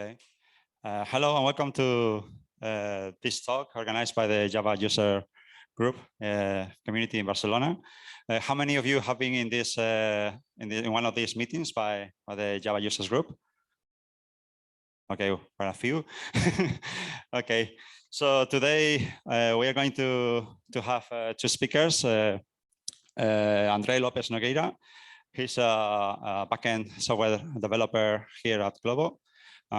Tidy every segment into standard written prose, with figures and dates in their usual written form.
Okay. Hello and welcome to this talk organized by the Java user group community in Barcelona. How many of you have been in this in one of these meetings by the Java users group? Okay, quite a few. Okay, so today we are going to have two speakers. André Lopez Nogueira, he's a backend software developer here at Globo.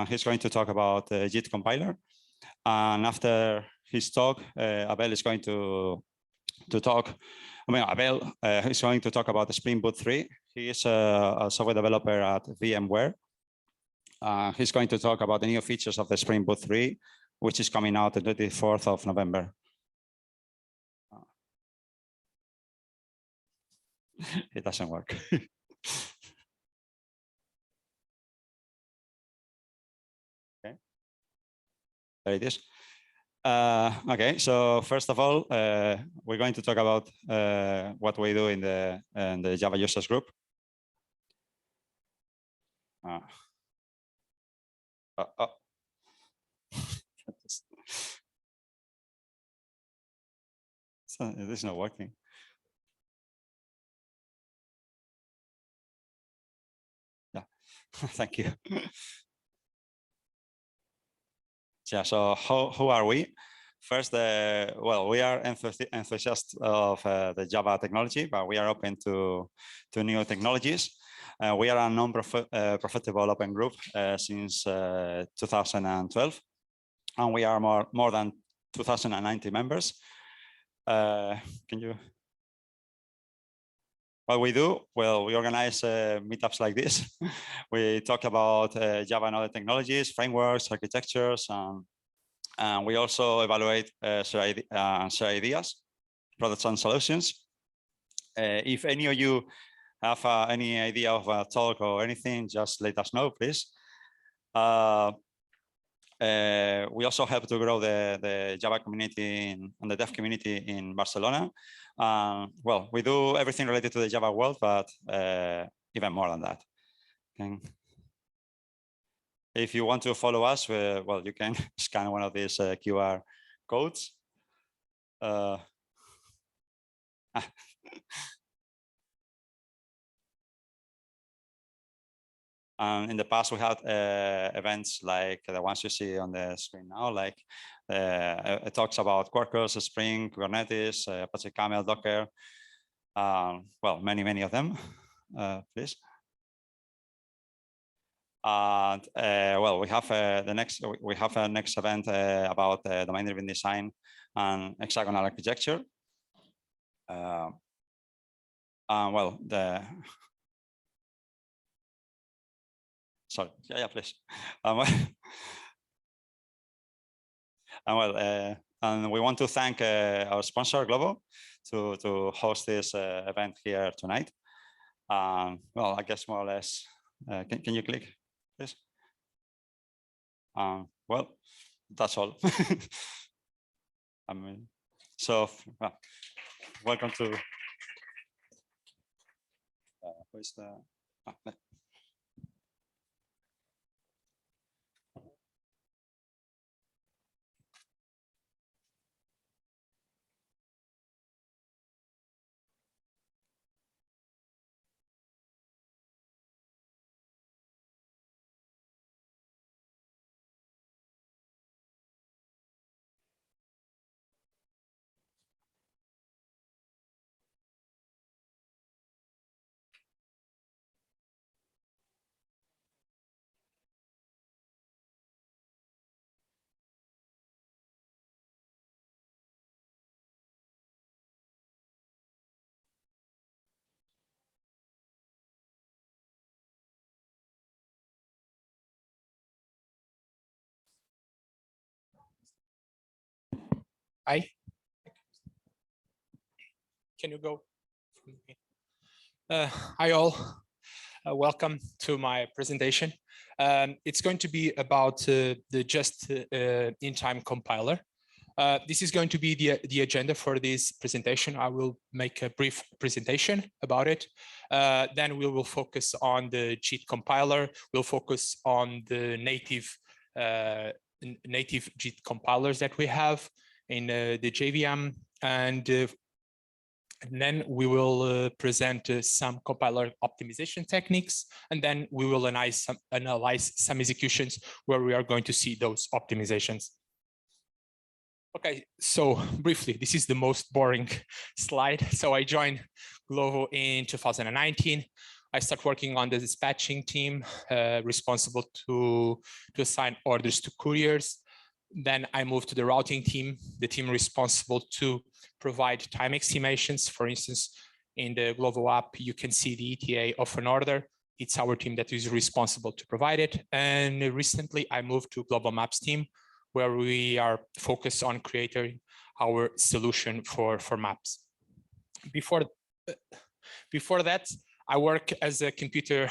He's going to talk about the JIT compiler. And after his talk, Abel is going to talk. Abel is going to talk about the Spring Boot 3. He is a software developer at VMware. He's going to talk about the new features of the Spring Boot 3, which is coming out the 24th of November. It doesn't work. Okay. There it is. Okay, so first of all, we're going to talk about what we do in the Java users group. So this is not working. Yeah, thank you. Yeah, so who are we? First, well, we are enthusiasts of the Java technology, but we are open to new technologies. We are a non-profitable open group since 2012, and we are more than 2,090 members. Can you? What we do? Well, we organize meetups like this. We talk about Java and other technologies, frameworks, architectures, and we also evaluate share ideas, products and solutions. If any of you have any idea of a talk or anything, just let us know, please. We also help to grow the Java community and the dev community in Barcelona. Well, we do everything related to the Java world, but even more than that. Okay. If you want to follow us, well, you can scan one of these QR codes. In the past, we had events like the ones you see on the screen now, like it talks about Quarkus, Spring, Kubernetes, Apache Camel, Docker. Well, many of them, please. And well, we have a next event about domain-driven design and hexagonal architecture. Well, sorry, yeah, please. And we want to thank our sponsor Globo to host this event here tonight. Well, I guess more or less. Can you click, please? Well, that's all. I mean, so welcome to. Where's the? Hi. Can you go? Hi all. Welcome to my presentation. It's going to be about the just-in-time compiler. This is going to be the agenda for this presentation. I will make a brief presentation about it. Then we will focus on the JIT compiler. We'll focus on the native JIT compilers that we have in the JVM, and then we will present some compiler optimization techniques, and then we will analyze some executions where we are going to see those optimizations. Okay, so briefly, this is the most boring slide. So I joined Glovo in 2019. I started working on the dispatching team, responsible to assign orders to couriers. Then I moved to the routing team, the team responsible to provide time estimations. For instance, in the Glovo app, you can see the ETA of an order. It's our team that is responsible to provide it. And recently I moved to Global Maps team, where we are focused on creating our solution for maps. Before that, I work as a computer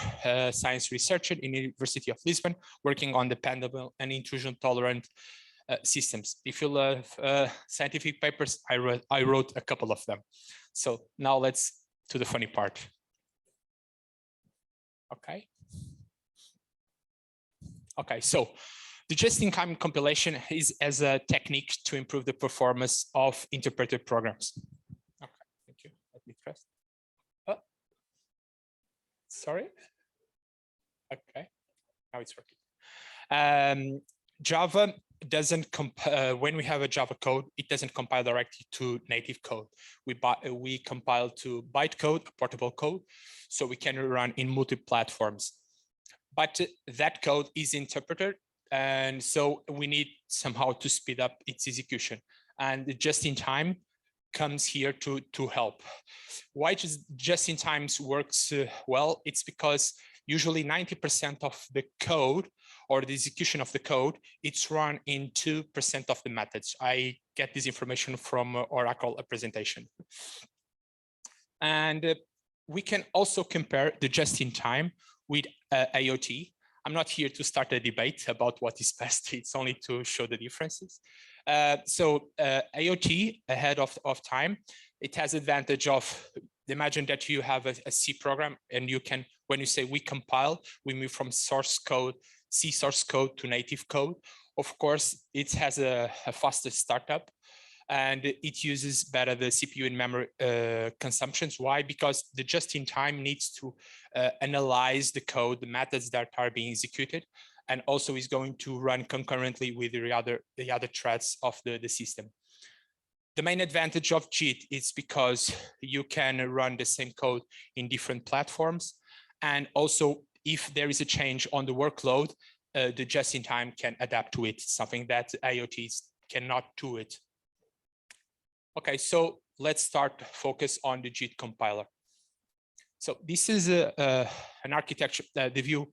science researcher in the University of Lisbon, working on dependable and intrusion tolerant systems. If you love scientific papers, I wrote a couple of them. So now let's to the funny part. Okay, so the just-in-time compilation is as a technique to improve the performance of interpreted programs. Okay, thank you. Let me press. Oh, sorry. Okay, now it's working. Java doesn't when we have a Java code, it doesn't compile directly to native code. We compile to bytecode, a portable code, so we can run in multiple platforms. But that code is interpreted, and so we need somehow to speed up its execution. And just-in-time comes here to help. Why just-in-time works well? It's because usually 90% of the code or the execution of the code, it's run in 2% of the methods. I get this information from Oracle presentation. And we can also compare the just-in-time with AOT. I'm not here to start a debate about what is best. It's only to show the differences. So AOT, ahead of time, it has advantage of, imagine that you have a C program, and you can, when you say we compile, we move from source code, C source code to native code. Of course, it has a faster startup, and it uses better the CPU and memory consumptions. Why? Because the just-in-time needs to analyze the code, the methods that are being executed, and also is going to run concurrently with the other threads of the system. The main advantage of JIT is because you can run the same code in different platforms, and also if there is a change on the workload, the just-in-time can adapt to it, something that IoTs cannot do it. Okay, so let's focus on the JIT compiler. So this is an architecture, the view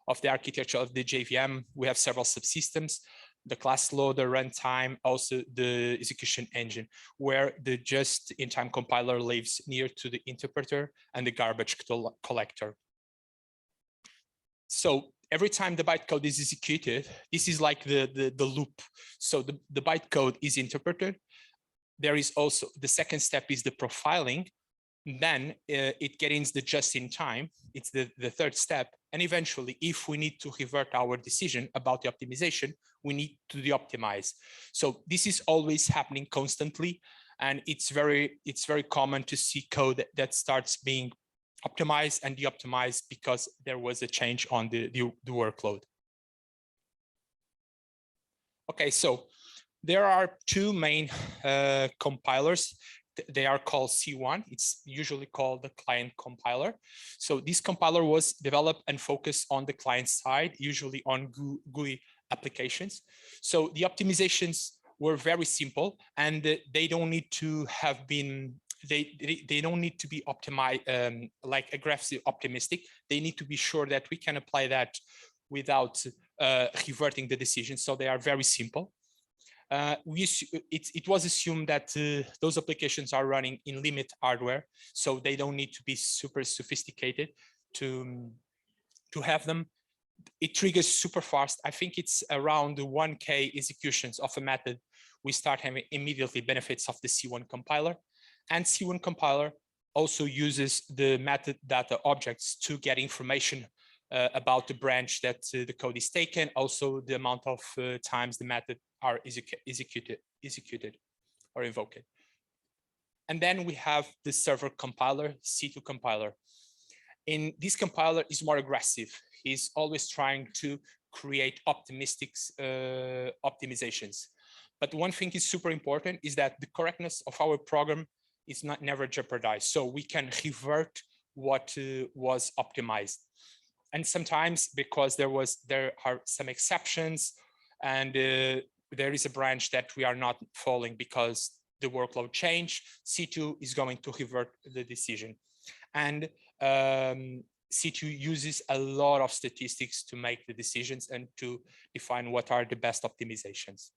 of the architecture of the JVM. We have several subsystems, the class loader, runtime, also the execution engine, where the just-in-time compiler lives near to the interpreter and the garbage collector. So every time the bytecode is executed, this is like the loop. So the bytecode is interpreted. There is also the second step is the profiling. Then it gets the just-in-time. It's the third step. And eventually, if we need to revert our decision about the optimization, we need to de-optimize. So this is always happening constantly. And it's very common to see code that starts being optimized and de-optimized because there was a change on the workload. Okay, so there are two main compilers. They are called C1. It's usually called the client compiler. So this compiler was developed and focused on the client side, usually on GUI applications. So the optimizations were very simple, and they don't need to have been, they don't need to be optimized, like aggressive optimistic. They need to be sure that we can apply that without reverting the decision. So they are very simple. It was assumed that those applications are running in limit hardware, so they don't need to be super sophisticated to have them. It triggers super fast. I think it's around 1K executions of a method we start having immediately benefits of the C1 compiler. And C1 compiler also uses the metadata objects to get information about the branch that the code is taken, also the amount of times the method are executed or invoked. And then we have the server compiler, C2 compiler. In this compiler is more aggressive. He's always trying to create optimistic optimizations. But one thing is super important is that the correctness of our program is never jeopardized. So we can revert what was optimized. And sometimes because there are some exceptions and there is a branch that we are not following because the workload changed, C2 is going to revert the decision. And C2 uses a lot of statistics to make the decisions and to define what are the best optimizations.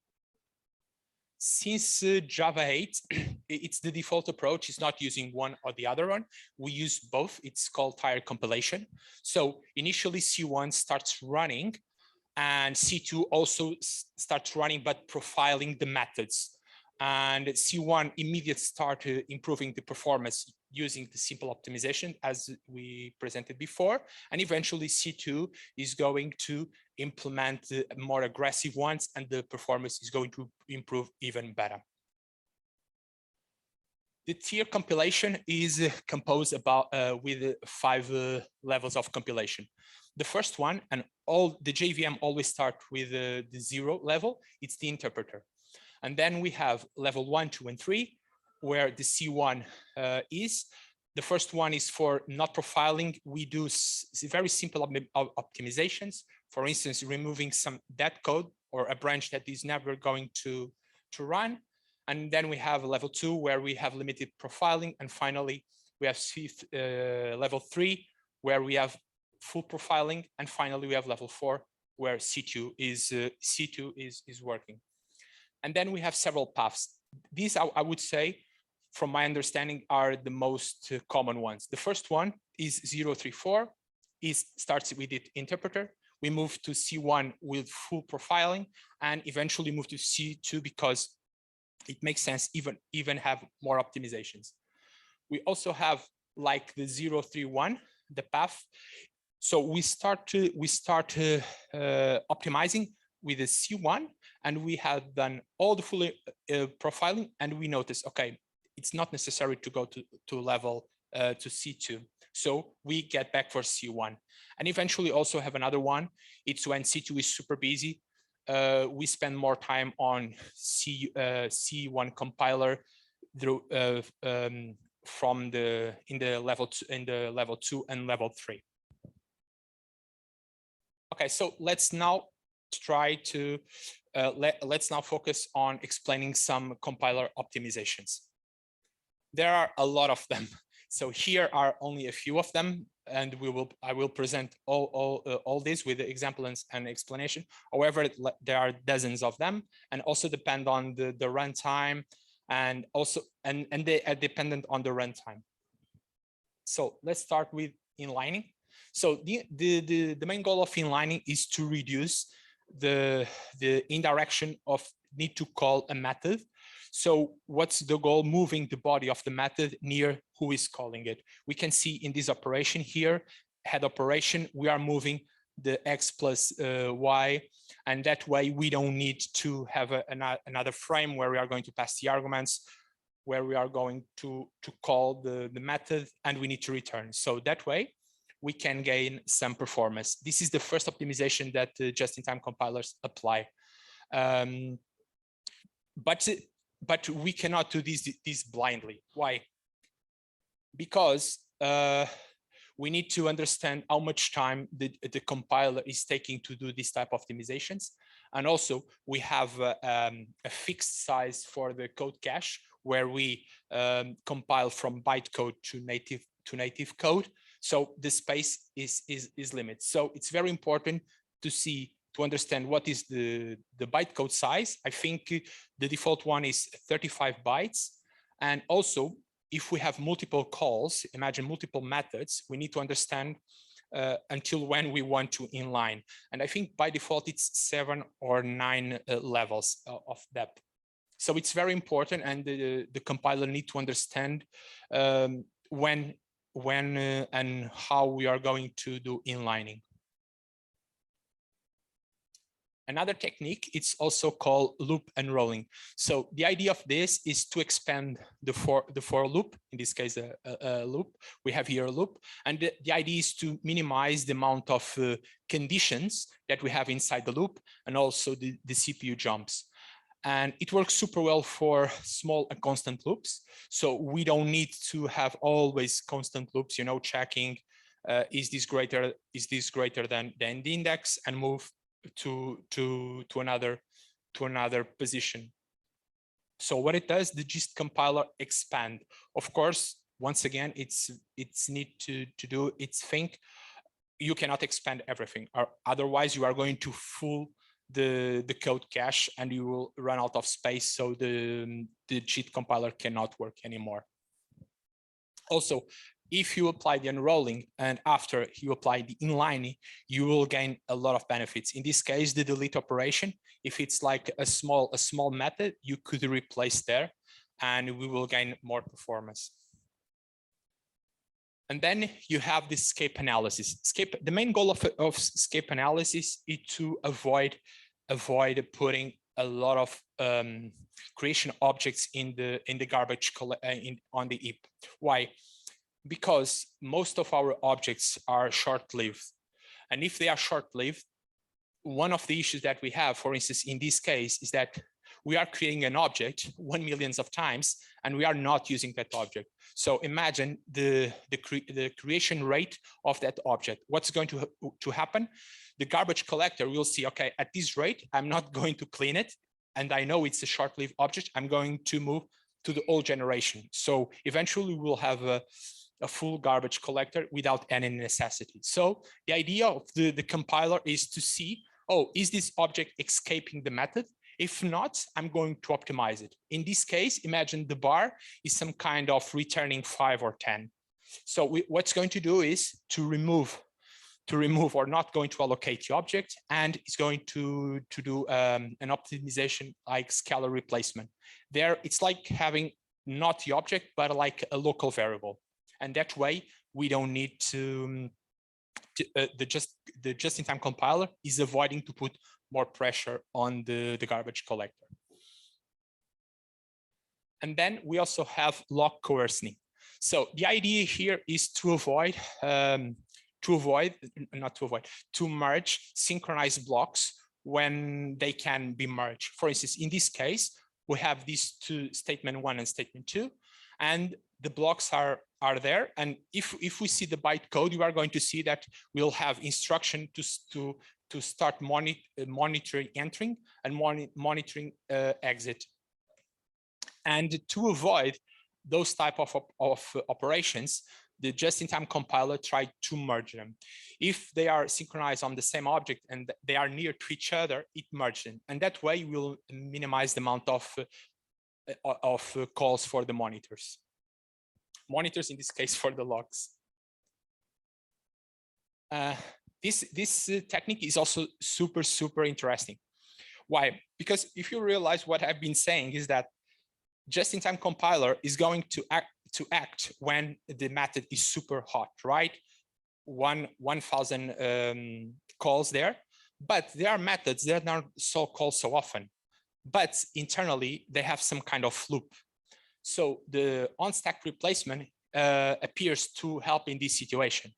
Since Java 8, it's the default approach. It's not using one or the other one. We use both. It's called tire compilation. So initially C1 starts running and C2 also starts running, but profiling the methods. And C1 immediately started improving the performance using the simple optimization as we presented before. And eventually C2 is going to implement more aggressive ones and the performance is going to improve even better. The tier compilation is composed with 5 levels of compilation. The first one, and all the JVM always start with the 0 level, it's the interpreter. And then we have level 1, 2, and 3, where the C1 is. The first one is for not profiling. We do very simple optimizations. For instance, removing some dead code or a branch that is never going to run. And then we have level 2, where we have limited profiling. And finally, we have level 3, where we have full profiling. And finally, we have level 4, where C2 is working. And then we have several paths. These, I would say, from my understanding, are the most common ones. The first one is 034. It starts with the interpreter. We move to C1 with full profiling and eventually move to C2 because it makes sense even have more optimizations. We also have like the 031, the path. So we start optimizing with the C1 and we have done all the full profiling and we notice, okay, it's not necessary to go to level to C2. So we get back for C1 and eventually also have another one. It's when C2 is super busy. We spend more time on C1 compiler through, in the level 2 and level 3. Okay, so let's now try to let's now focus on explaining some compiler optimizations. There are a lot of them, so here are only a few of them, and I will present all these with the example and explanation. However, there are dozens of them, and also depend on the runtime, and they are dependent on the runtime. So let's start with inlining. So the main goal of inlining is to reduce the indirection of need to call a method. So what's the goal? Moving the body of the method near who is calling it. We can see in this operation here, head operation, we are moving the x plus y, and that way we don't need to have another frame where we are going to pass the arguments, where we are going to call the method, and we need to return. So that way we can gain some performance. This is the first optimization that just-in-time compilers apply. But we cannot do this blindly. Why? Because we need to understand how much time the compiler is taking to do this type of optimizations. And also we have a fixed size for the code cache where we compile from bytecode to native code. So the space is limited. So it's very important to understand what is the bytecode size. I think the default one is 35 bytes. And also, if we have multiple calls, imagine multiple methods, we need to understand until when we want to inline. And I think by default, it's 7 or 9 levels of depth. So it's very important, and the compiler need to understand when and how we are going to do inlining. Another technique, it's also called loop unrolling. So the idea of this is to expand the for loop, in this case a loop. We have here a loop, and the idea is to minimize the amount of conditions that we have inside the loop, and also the CPU jumps. And it works super well for small and constant loops. So we don't need to have always constant loops, you know, checking is this greater than the index, and move to another position. So what it does, the JIT compiler expand. Of course, once again, it's need to do its thing. You cannot expand everything, or otherwise you are going to full the code cache and you will run out of space. So the JIT compiler cannot work anymore. Also, if you apply the unrolling and after you apply the inlining, you will gain a lot of benefits. In this case, the delete operation, if it's like a small method, you could replace there and we will gain more performance. And then you have the escape analysis. The main goal of escape analysis is to avoid putting a lot of creation objects in the garbage on the heap. Why? Because most of our objects are short-lived. And if they are short-lived, one of the issues that we have, for instance, in this case, is that we are creating an object 1 million of times, and we are not using that object. So imagine the creation rate of that object. What's going to happen? The garbage collector will see, okay, at this rate, I'm not going to clean it, and I know it's a short-lived object. I'm going to move to the old generation. So eventually we'll have a full garbage collector without any necessity. So the idea of the compiler is to see, oh, is this object escaping the method? If not, I'm going to optimize it. In this case, imagine the bar is some kind of returning 5 or 10. So what's going to do is to remove or not going to allocate the object, and it's going to do an optimization like scalar replacement. There, it's like having not the object, but like a local variable. And that way, we don't need the just-in-time compiler is avoiding to put more pressure on the garbage collector. And then we also have lock coercioning. So the idea here is to merge synchronized blocks when they can be merged. For instance, in this case, we have these two, statement 1 and statement 2, and the blocks are there. And if we see the bytecode, you are going to see that we'll have instruction to start monitoring entering and monitoring exit. And to avoid those type of operations, the just-in-time compiler tried to merge them. If they are synchronized on the same object and they are near to each other, it merges them. And that way you will minimize the amount of calls for the monitors. Monitors in this case for the logs. This technique is also super interesting. Why? Because if you realize what I've been saying is that just-in-time compiler is going to act when the method is super hot, right? 1,000 calls there, but there are methods that are so called so often, but internally they have some kind of loop. So the on-stack replacement appears to help in this situation.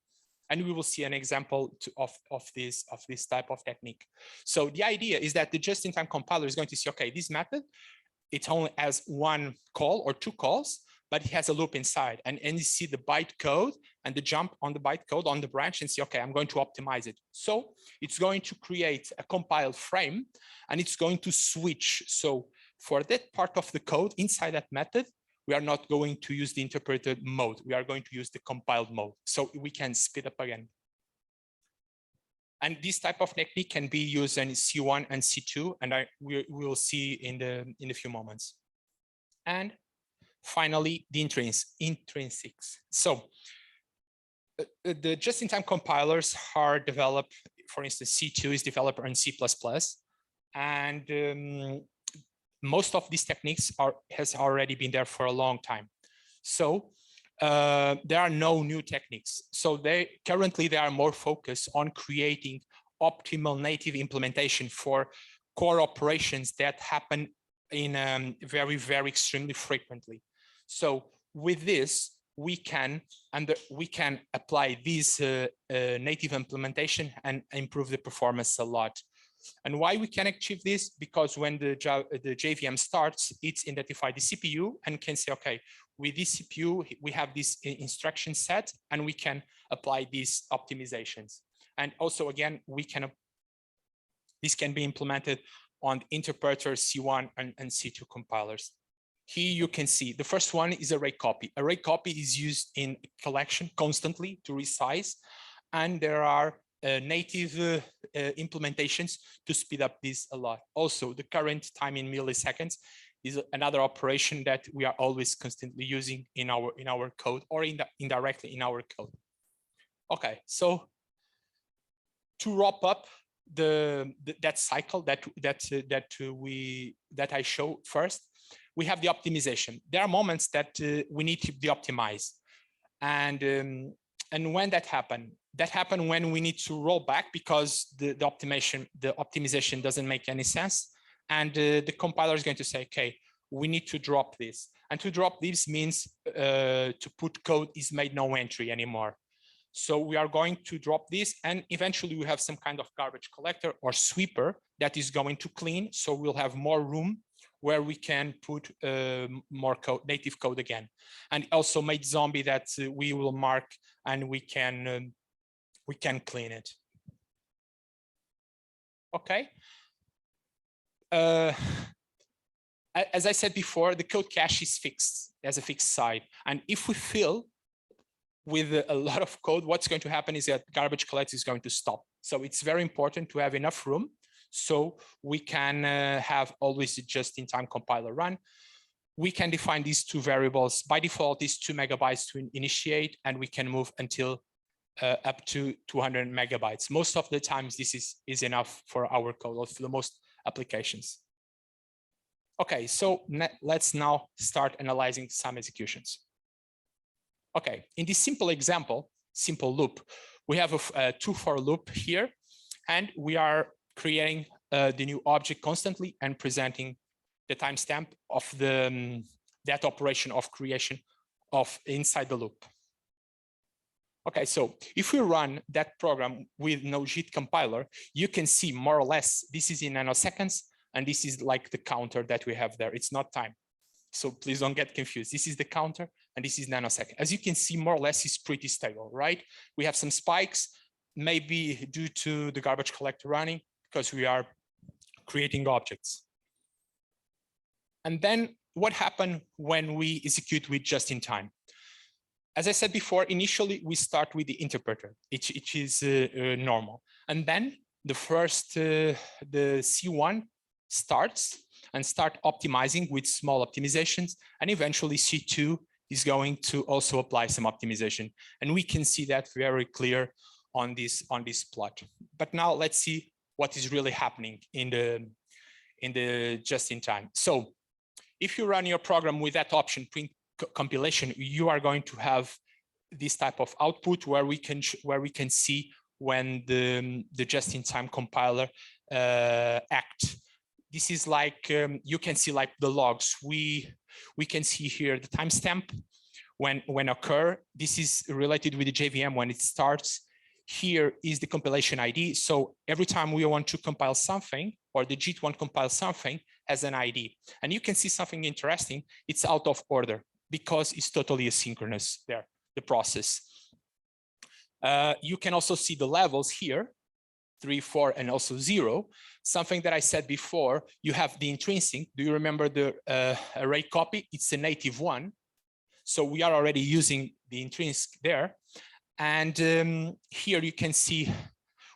And we will see an example of this type of technique. So the idea is that the just-in-time compiler is going to see, okay, this method, it only has 1 call or 2 calls, but it has a loop inside. And you see the bytecode and the jump on the bytecode on the branch and see, okay, I'm going to optimize it. So it's going to create a compiled frame and it's going to switch. So for that part of the code inside that method, we are not going to use the interpreted mode. We are going to use the compiled mode. So we can speed up again. And this type of technique can be used in C1 and C2, and we will see in a few moments. And finally, the intrinsics. So the just-in-time compilers are developed, for instance, C2 is developed in C++, and most of these techniques has already been there for a long time. So there are no new techniques. So currently they are more focused on creating optimal native implementation for core operations that happen in very, very extremely frequently. So with this, we can apply this native implementation and improve the performance a lot. And why we can achieve this? Because when the JVM starts, it's identify the CPU and can say, okay, with this CPU, we have this instruction set and we can apply these optimizations. And also, again, this can be implemented on interpreter C1 and C2 compilers. Here you can see the first one is array copy. Array copy is used in collection constantly to resize, and there are native implementations to speed up this a lot. Also, the current time in milliseconds is another operation that we are always constantly using in our code or indirectly in our code. Okay, so to wrap up that cycle that I showed first, we have the optimization. There are moments that we need to be optimized, and when that happen when we need to roll back because the optimization doesn't make any sense, and the compiler is going to say, okay, we need to drop this. And to drop this means to put code is made no entry anymore. So we are going to drop this, and eventually we have some kind of garbage collector or sweeper that is going to clean. So we'll have more room where we can put more code, native code again, and also make zombie that we will mark and we can clean it. Okay. As I said before, the code cache is fixed as a fixed side, and if we fill with a lot of code, what's going to happen is that garbage collector is going to stop. So it's very important to have enough room so we can have always a just-in-time compiler run. We can define these two variables. By default, is 2 megabytes to initiate, and we can move until up to 200 megabytes. Most of the times, this is enough for our code, or for the most applications. Okay, so let's now start analyzing some executions. Okay, in this simple example, simple loop, we have a 2-for loop here, and we are creating the new object constantly and presenting the timestamp of that operation of creation of inside the loop. Okay, so if we run that program with no JIT compiler, you can see more or less this is in nanoseconds, and this is like the counter that we have there. It's not time. So please don't get confused. This is the counter and this is nanosecond. As you can see, more or less it's pretty stable, right? We have some spikes, maybe due to the garbage collector running because we are creating objects. And then what happened when we execute with just in time? As I said before, initially we start with the interpreter, which is normal. And then the first, the C1 starts and start optimizing with small optimizations, and eventually C2 is going to also apply some optimization, and we can see that very clear on this plot. But now let's see what is really happening in the just in time. So if you run your program with that option print compilation, you are going to have this type of output where we can see when the just in time compiler acts. This is like, you can see like the logs. We can see here the timestamp when occur. This is related with the JVM when it starts. Here is the compilation ID. So every time we want to compile something, or the JIT want to compile something, as an ID. And you can see something interesting. It's out of order because it's totally asynchronous there, the process. You can also see the levels here, 3, 4, and also 0. Something that I said before, you have the intrinsic. Do you remember the array copy? It's a native one. So we are already using the intrinsic there. And here you can see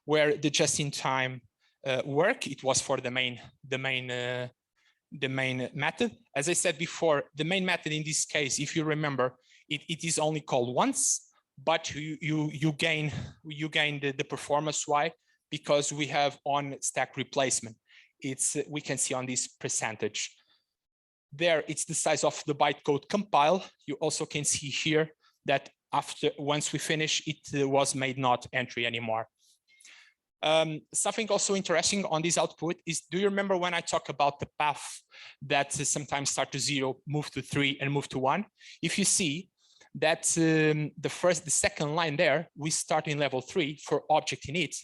where the just-in-time work. It was for the main method. As I said before, the main method in this case, if you remember, it is only called once, but you gain the performance. Why? Because we have on stack replacement. We can see on this percentage. there it's the size of the bytecode compile. You also can see here that once we finish, it was made not entry anymore. Something also interesting on this output is, do you remember when I talk about the path that sometimes start to 0, move to 3, and move to 1? If you see that the second line there, we start in level 3 for object init,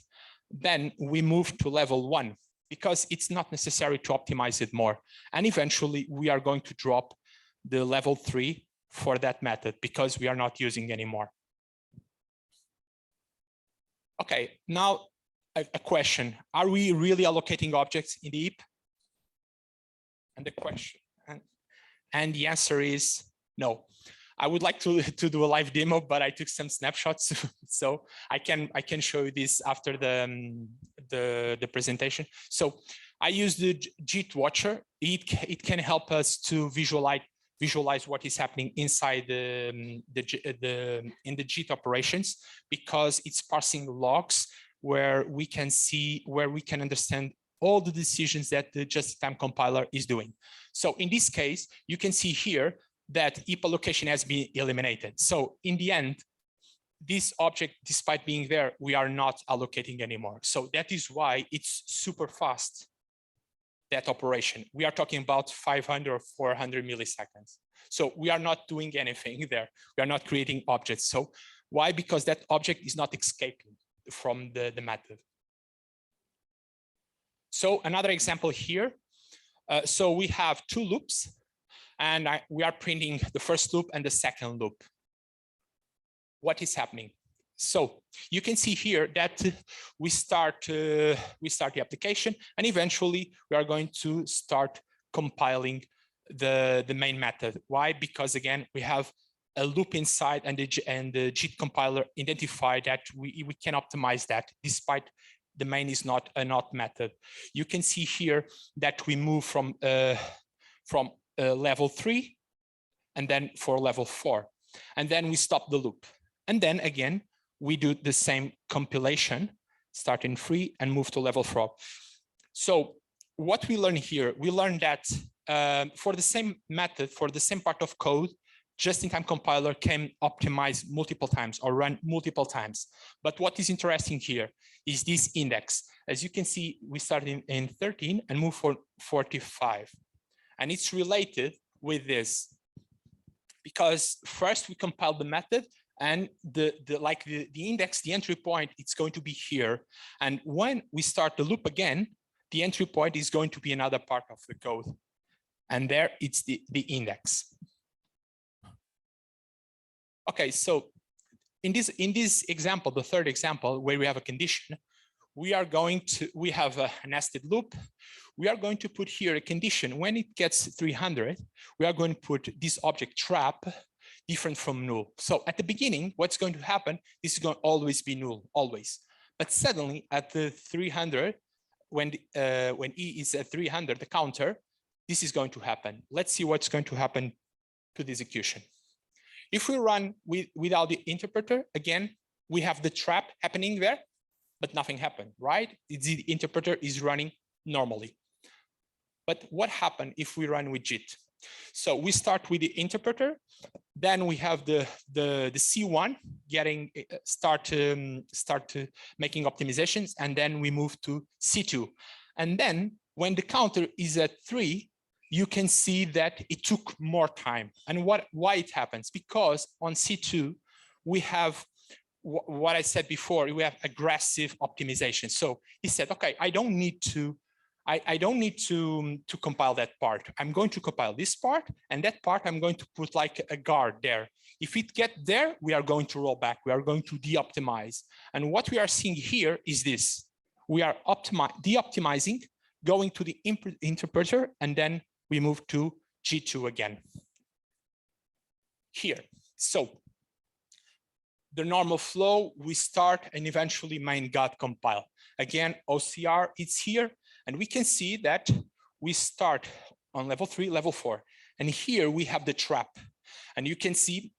then we move to level 1 because it's not necessary to optimize it more. And eventually we are going to drop the level 3 for that method because we are not using anymore. Okay, now a question. Are we really allocating objects in the heap? And the question, and the answer is no. I would like to do a live demo, but I took some snapshots, so I can show you this after the presentation. So I use the JIT watcher. It can help us to visualize what is happening inside in the JIT operations, because it's parsing logs where we can understand all the decisions that the just-in-time compiler is doing. So in this case, you can see here that heap allocation has been eliminated. So in the end, this object, despite being there, we are not allocating anymore. So that is why it's super fast, that operation. We are talking about 500 or 400 milliseconds. So we are not doing anything there. We are not creating objects. So why? Because that object is not escaping from the method. So another example here. So we have 2 loops, and we are printing the first loop and the second loop. What is happening? So you can see here that we start the application, and eventually we are going to start compiling the main method. Why? Because again, we have a loop inside, and the JIT compiler identified that we can optimize that despite the main is not a not method. You can see here that we move from level 3 and then for level 4, and then we stop the loop, and then again we do the same compilation, start in 3 and move to level 4. So what we learn here, we learn that for the same method, for the same part of code, just-in-time compiler can optimize multiple times or run multiple times. But what is interesting here is this index. As you can see, we start in 13 and move for 45. And it's related with this, because first we compile the method, and the index, the entry point, it's going to be here. And when we start the loop again, the entry point is going to be another part of the code. And there it's the index. Okay, so in this example, the third example, where we have a condition, we have a nested loop. We are going to put here a condition. When it gets 300, we are going to put this object trap different from null. So at the beginning, what's going to happen, this is going to always be null, always. But suddenly at the 300, when E is at 300, the counter, this is going to happen. Let's see what's going to happen to the execution. If we run without the interpreter, again, we have the trap happening there, but nothing happened, right? The interpreter is running normally. But what happened if we run with JIT? So we start with the interpreter, then we have the C1 getting start making optimizations, and then we move to C2. And then when the counter is at 3, you can see that it took more time. And why it happens? Because on C2, we have what I said before, we have aggressive optimization. So he said, okay, I don't need to compile that part. I'm going to compile this part, and that part I'm going to put like a guard there. If it gets there, we are going to roll back. We are going to de-optimize. And what we are seeing here is this. We are de-optimizing, going to the interpreter, and then we move to G2 again. Here. So the normal flow, we start and eventually main got compile. Again, OCR, it's here. And we can see that we start on level 3, level 4. And here we have the trap. And you can see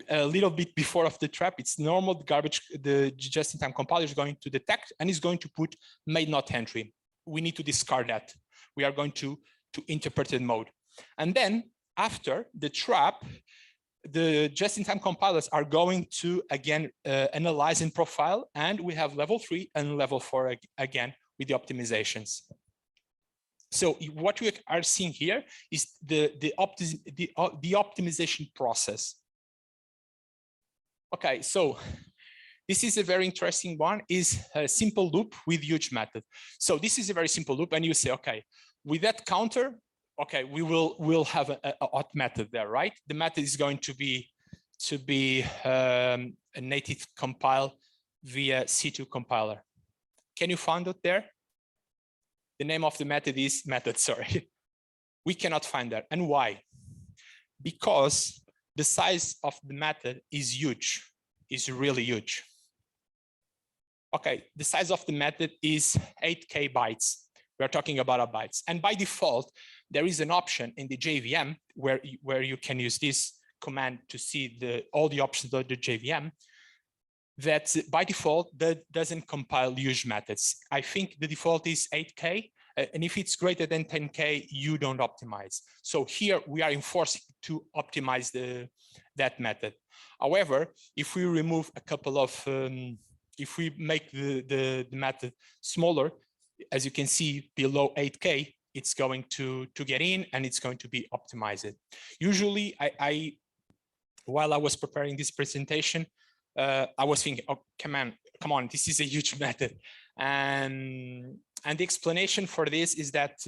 a little bit before of the trap, it's normal garbage, the just-in-time compiler is going to detect and is going to put made not entry. We need to discard that. We are going to interpreted mode. And then after the trap, the just-in-time compilers are going to again analyze and profile, and we have level 3 and level 4 again with the optimizations. So what we are seeing here is the optimization process. Okay, so this is a very interesting one, is a simple loop with huge method. So this is a very simple loop, and you say, okay, with that counter, okay, we'll have a hot method there, right? The method is going to be a native compile via C2 compiler. Can you find it there? The name of the method is method, sorry. We cannot find that. And why? Because the size of the method is huge, is really huge. Okay, the size of the method is 8K bytes. We're talking about bytes. And by default, there is an option in the JVM where you can use this command to see all the options of the JVM that by default that doesn't compile huge methods. I think the default is 8K, and if it's greater than 10K, you don't optimize. So here we are enforcing to optimize that method. However, if we remove a couple of, if we make the method smaller, as you can see below 8K, it's going to get in and it's going to be optimized. Usually, while I was preparing this presentation, I was thinking, oh, come on, this is a huge method. And the explanation for this is that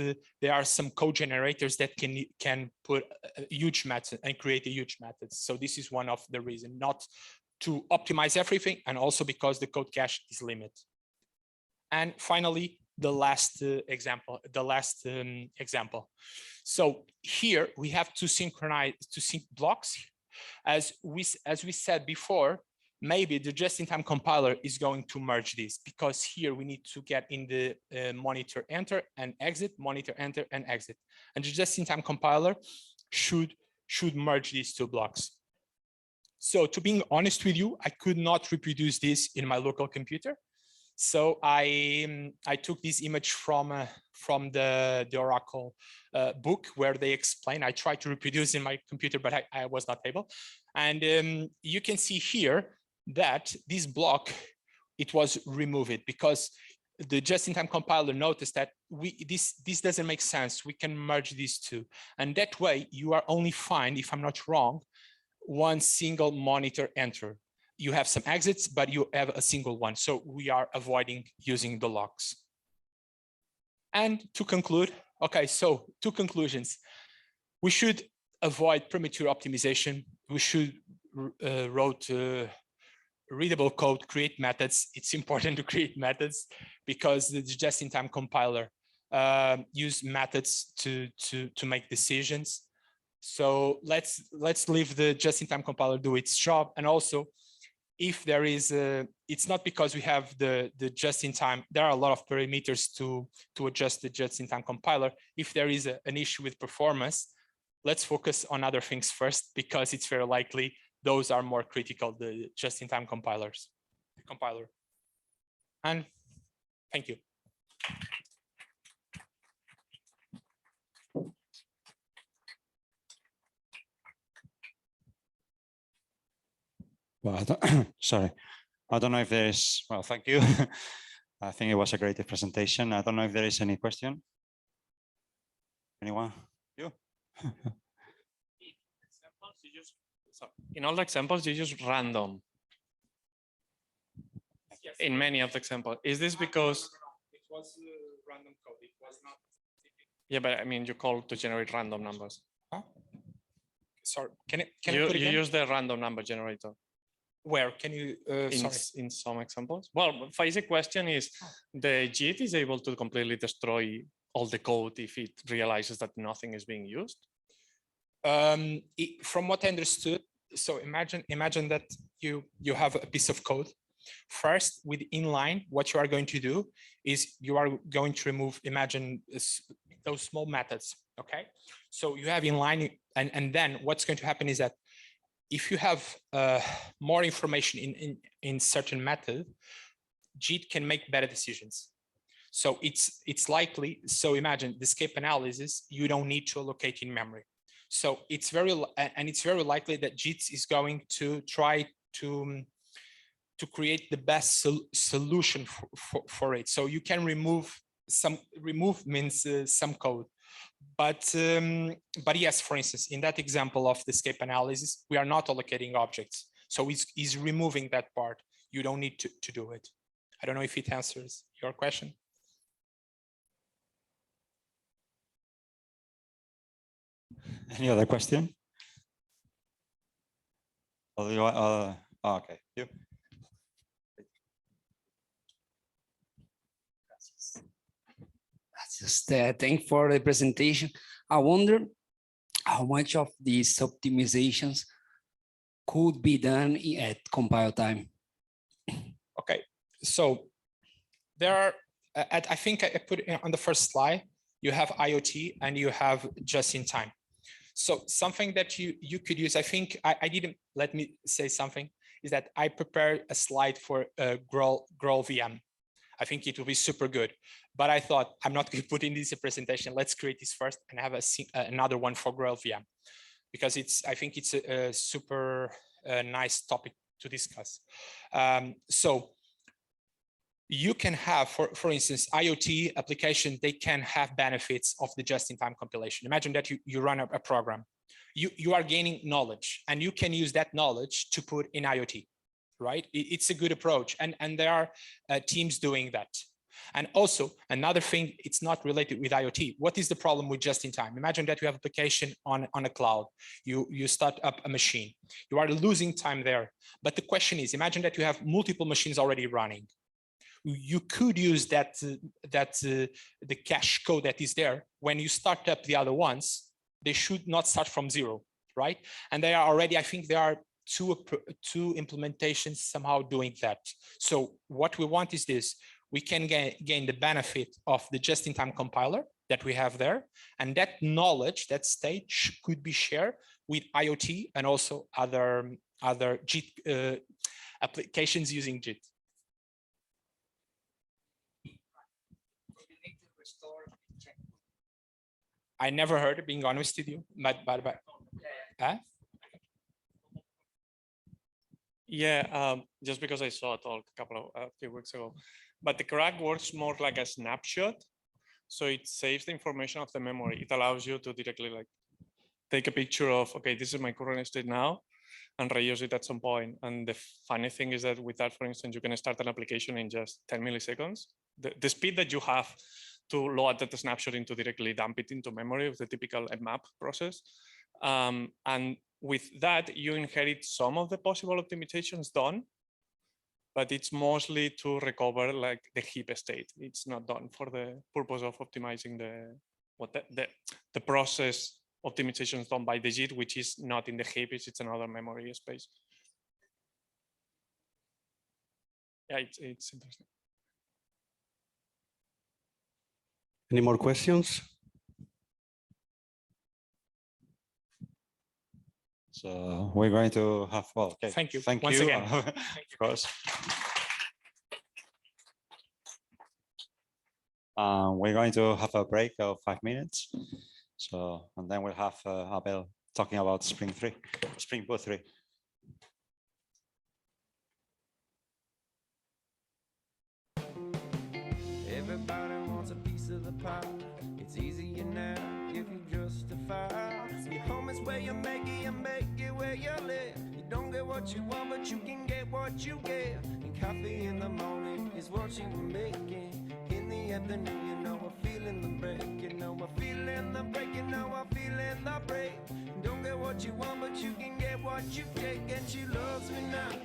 there are some code generators that can put a huge method and create a huge method. So this is one of the reasons, not to optimize everything, and also because the code cache is limited. And finally, the last example. So here we have to sync blocks. As we said before, maybe the just-in-time compiler is going to merge this, because here we need to get in the monitor enter and exit, monitor enter and exit, and the just-in-time compiler should merge these two blocks. So to being honest with you, I could not reproduce this in my local computer. So I took this image from the Oracle book where they explain. I tried to reproduce in my computer, but I was not able. And you can see here that this block, it was removed because the just-in-time compiler noticed that this doesn't make sense. We can merge these two. And that way you are only find, if I'm not wrong, one single monitor enter. You have some exits, but you have a single one. So we are avoiding using the locks. And to conclude, okay, so two conclusions. We should avoid premature optimization. We should write readable code, create methods. It's important to create methods because the just-in-time compiler use methods to make decisions. So let's leave the just-in-time compiler do its job. And also, if there is it's not because we have the just-in-time, there are a lot of parameters to adjust the just-in-time compiler. If there is an issue with performance, let's focus on other things first, because it's very likely those are more critical, the just-in-time compiler. And thank you. Well, sorry, I don't know if there is, well, thank you. I think it was a great presentation. I don't know if there is any question. Anyone? You? In all the examples, you use random. Yes. In many of the examples. Is this because? It was random code. It was not. Yeah, but I mean, you call to generate random numbers. Huh? Sorry, can you put it you again? use the random number generator. Where can you? In some examples. Well, basic question is, the JIT is able to completely destroy all the code if it realizes that nothing is being used. From what I understood, so imagine that you have a piece of code. First, with inline, what you are going to do is you are going to remove, imagine those small methods. Okay, so you have inline, and then what's going to happen is that if you have more information in certain method, JIT can make better decisions. So it's likely, so imagine the escape analysis, you don't need to allocate in memory. So it's very likely that JIT is going to try to create the best solution for it. So you can remove means some code. But yes, for instance, in that example of the escape analysis, we are not allocating objects. So he's removing that part. You don't need to do it. I don't know if it answers your question. Any other question? Okay, you. Just thank for the presentation. I wonder how much of these optimizations could be done at compile time. Okay, so there are, I think I put it on the first slide, you have IoT and you have just in time. So something that you could use, I think I didn't, let me say something, is that I prepared a slide for Growl VM. I think it will be super good, but I thought I'm not going to put in this presentation. Let's create this first and have another one for Growl VM, because I think it's a super nice topic to discuss. So you can have, for instance, IoT application, they can have benefits of the just-in-time compilation. Imagine that you run a program. You are gaining knowledge, and you can use that knowledge to put in IoT, right? It's a good approach, and there are teams doing that. And also another thing, it's not related with IoT. What is the problem with just-in-time? Imagine that you have application on a cloud. You start up a machine. You are losing time there. But the question is, imagine that you have multiple machines already running. You could use the cache code that is there. When you start up the other ones, they should not start from zero, right? And they are already, I think there are two implementations somehow doing that. So what we want is this: we can gain the benefit of the just-in-time compiler that we have there, and that knowledge, that stage, could be shared with IoT and also other JIT applications using JIT. I never heard it, being honest with you, but yeah, just because I saw a talk a few weeks ago, but the crack works more like a snapshot. So it saves the information of the memory. It allows you to directly like take a picture of, okay, this is my current state now, and reuse it at some point. And the funny thing is that with that, for instance, you can start an application in just 10 milliseconds. The speed that you have to load that snapshot into directly dump it into memory of the typical map process. And with that, you inherit some of the possible optimizations done, but it's mostly to recover like the heap state. It's not done for the purpose of optimizing the process optimizations done by the JIT, which is not in the heap, it's another memory space. Yeah, it's interesting. Any more questions? So we're going to have, well, okay. Thank you. Thank Once you. again. Of course. We're going to have a break of 5 minutes. So, and then we'll have Abel talking about Spring Boot 3. Everybody wants a piece of the pie. It's easier now if you justify. Your home is where you make it where you live. You don't get what you want, but you can get what you get. And coffee in the morning is what you were making. In the afternoon, you know I'm feeling the break. You know I'm feeling the break. You know I'm feeling the break. You don't get what you want, but you can get what you take. And she loves me now.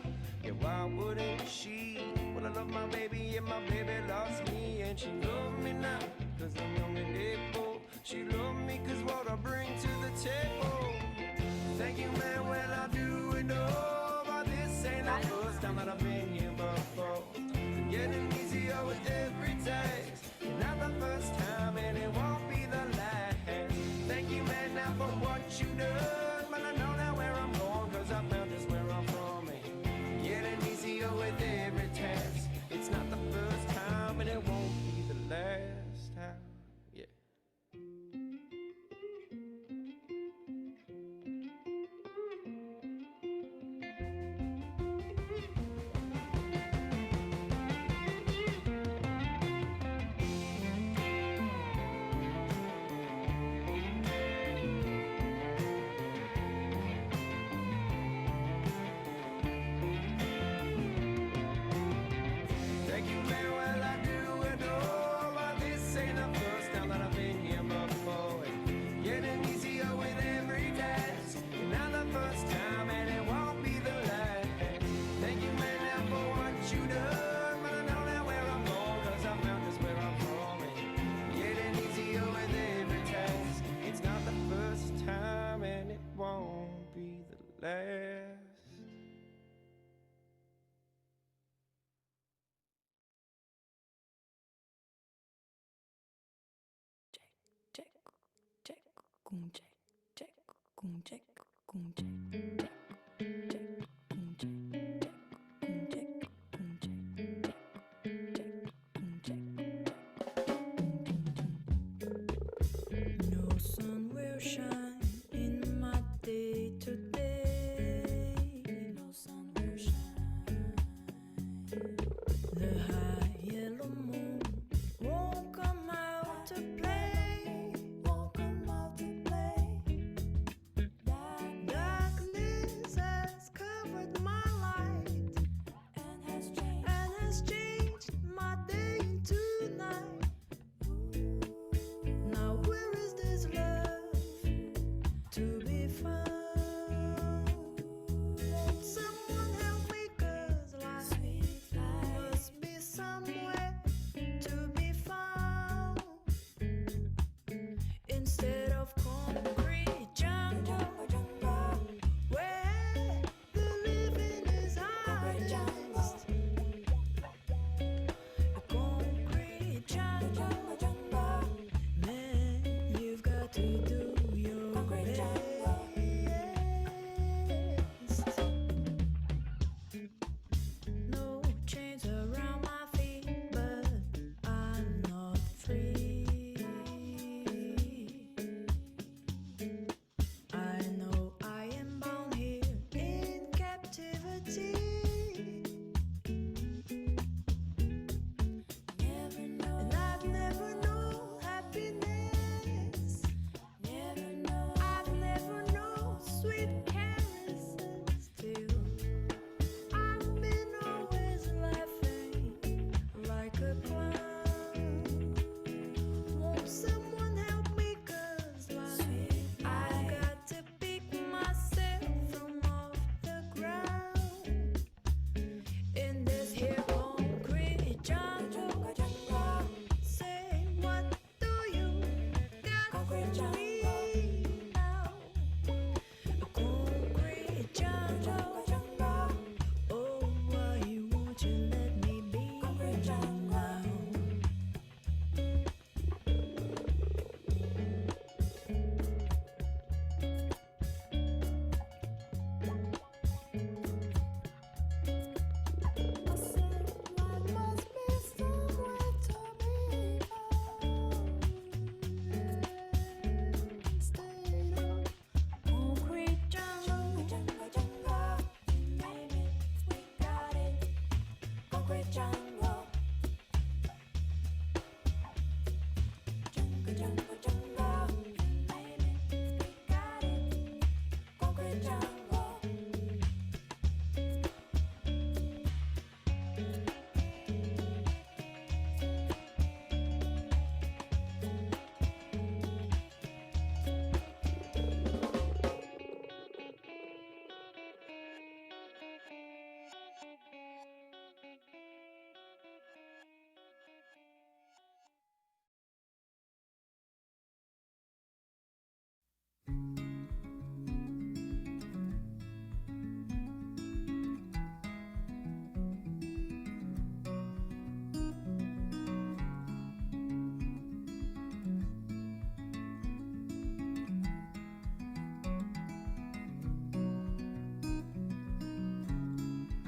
Yeah, why wouldn't she? Well, I love my baby and my baby loves me. And she loves me now, cause I'm young and able. She loves me cause what I bring to the table. Thank you, man, well I do it all. But this ain't the first time that I've been here before. Getting easier with every taste. Not the first time and it won't be the last. Thank you, man, now for what you done. But I know now where I'm going, cause I found just where I'm from. Getting easier with every task. It's not the first time and it won't be the last. last. No sun will shine in my day today. No sun will shine. The high yellow moon won't come out to play. Won't come out to play. Darkness has covered my light and has changed my day into night. Now where is this love to be found? Won't someone help me, 'cause life must be somewhere to be found. Instead of concrete jungle, where the living is hardest. A concrete jungle, man, you've got to do your best. No chains around my feet, but I'm not free. I know I am bound here in captivity. And I've never known happiness. I've never known sweet caresses till I've been always laughing like a clown. Won't someone help me, 'cause I've got to pick myself from off the ground. In this here concrete jungle, say, what do you got for me now? A concrete jungle, oh, why won't you let me be now? I said life must be somewhere to be found. Instead of concrete jungle, name it, we got it. Concrete jungle, jungle, name it, we got it. Concrete jungle.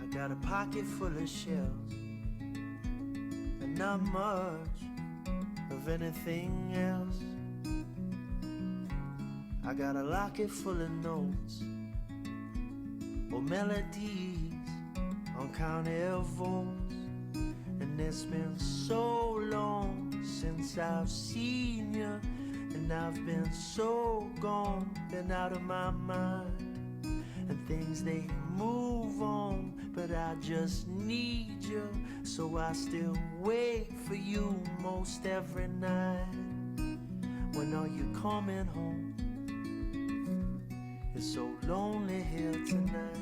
I got a pocket full of shells and not much of anything else. I got a locket full of notes or melodies on county votes. And it's been so long since I've seen you, and I've been so gone, been out of my mind. And things they move on, but I just need you, so I still wait for you most every night. When are you coming home? It's so lonely here tonight.